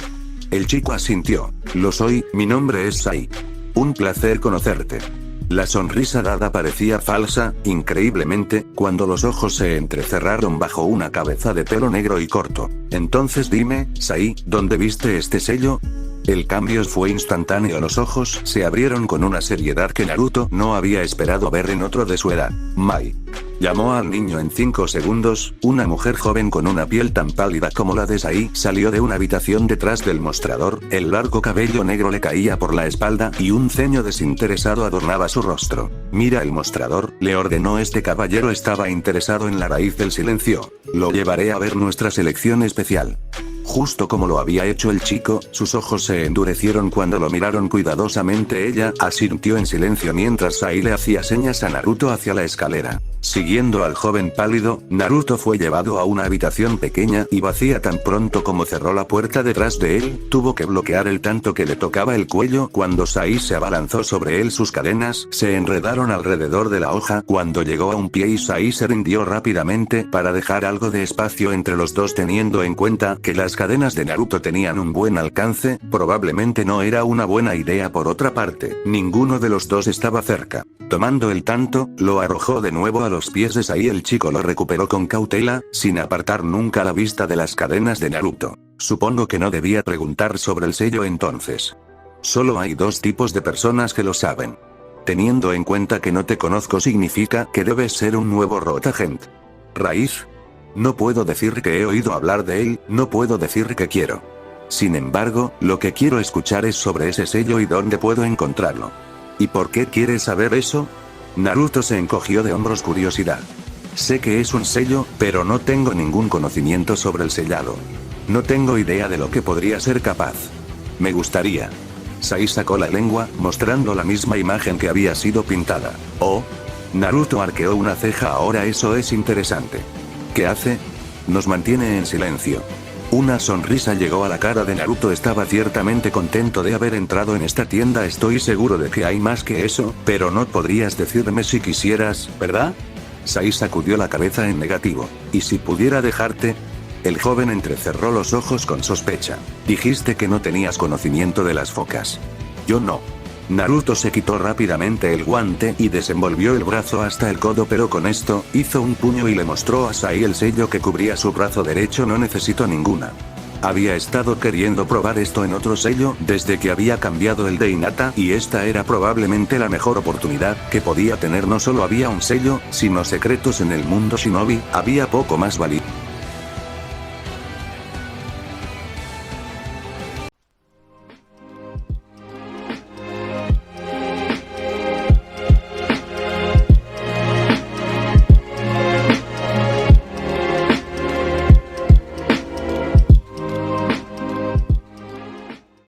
El chico asintió. Lo soy, mi nombre es Sai. Un placer conocerte. La sonrisa dada parecía falsa, increíblemente, cuando los ojos se entrecerraron bajo una cabeza de pelo negro y corto. Entonces dime, Sai, ¿dónde viste este sello? El cambio fue instantáneo. Los ojos se abrieron con una seriedad que Naruto no había esperado ver en otro de su edad. Mai. Llamó al niño en 5 segundos. Una mujer joven con una piel tan pálida como la de Sai salió de una habitación detrás del mostrador. El largo cabello negro le caía por la espalda y un ceño desinteresado adornaba su rostro. Mira el mostrador, le ordenó. Este caballero estaba interesado en la raíz del silencio. Lo llevaré a ver nuestra selección especial. Justo como lo había hecho el chico, sus ojos se endurecieron cuando lo miraron cuidadosamente. Ella asintió en silencio mientras Sai le hacía señas a Naruto hacia la escalera. Siguiendo al joven pálido, Naruto fue llevado a una habitación pequeña y vacía. Tan pronto como cerró la puerta detrás de él, tuvo que bloquear el tanto que le tocaba el cuello. Cuando Sai se abalanzó sobre él, sus cadenas se enredaron alrededor de la hoja. Cuando llegó a un pie y Sai se rindió rápidamente para dejar algo de espacio entre los dos. Teniendo en cuenta que las cadenas de Naruto tenían un buen alcance, probablemente no era una buena idea. Por otra parte, ninguno de los dos estaba cerca. Tomando el tanto, lo arrojó de nuevo a los pies de Sai. El chico lo recuperó con cautela, sin apartar nunca la vista de las cadenas de Naruto. Supongo que no debía preguntar sobre el sello entonces. Solo hay dos tipos de personas que lo saben. Teniendo en cuenta que no te conozco significa que debes ser un nuevo Rotagent. Raíz. No puedo decir que he oído hablar de él, no puedo decir que quiero. Sin embargo, lo que quiero escuchar es sobre ese sello y dónde puedo encontrarlo. ¿Y por qué quieres saber eso? Naruto se encogió de hombros curiosidad. Sé que es un sello, pero no tengo ningún conocimiento sobre el sellado. No tengo idea de lo que podría ser capaz. Me gustaría. Sai sacó la lengua, mostrando la misma imagen que había sido pintada. Oh. Naruto arqueó una ceja. Ahora eso es interesante. ¿Qué hace? Nos mantiene en silencio. Una sonrisa llegó a la cara de Naruto. Estaba ciertamente contento de haber entrado en esta tienda. Estoy seguro de que hay más que eso, pero no podrías decirme si quisieras, ¿verdad? Sai sacudió la cabeza en negativo. ¿Y si pudiera dejarte? El joven entrecerró los ojos con sospecha. Dijiste que no tenías conocimiento de las focas. Yo no. Naruto se quitó rápidamente el guante y desenvolvió el brazo hasta el codo, pero con esto, hizo un puño y le mostró a Sai el sello que cubría su brazo derecho. No necesito ninguna. Había estado queriendo probar esto en otro sello desde que había cambiado el de Hinata, y esta era probablemente la mejor oportunidad que podía tener. No solo había un sello, sino secretos en el mundo shinobi, había poco más valioso.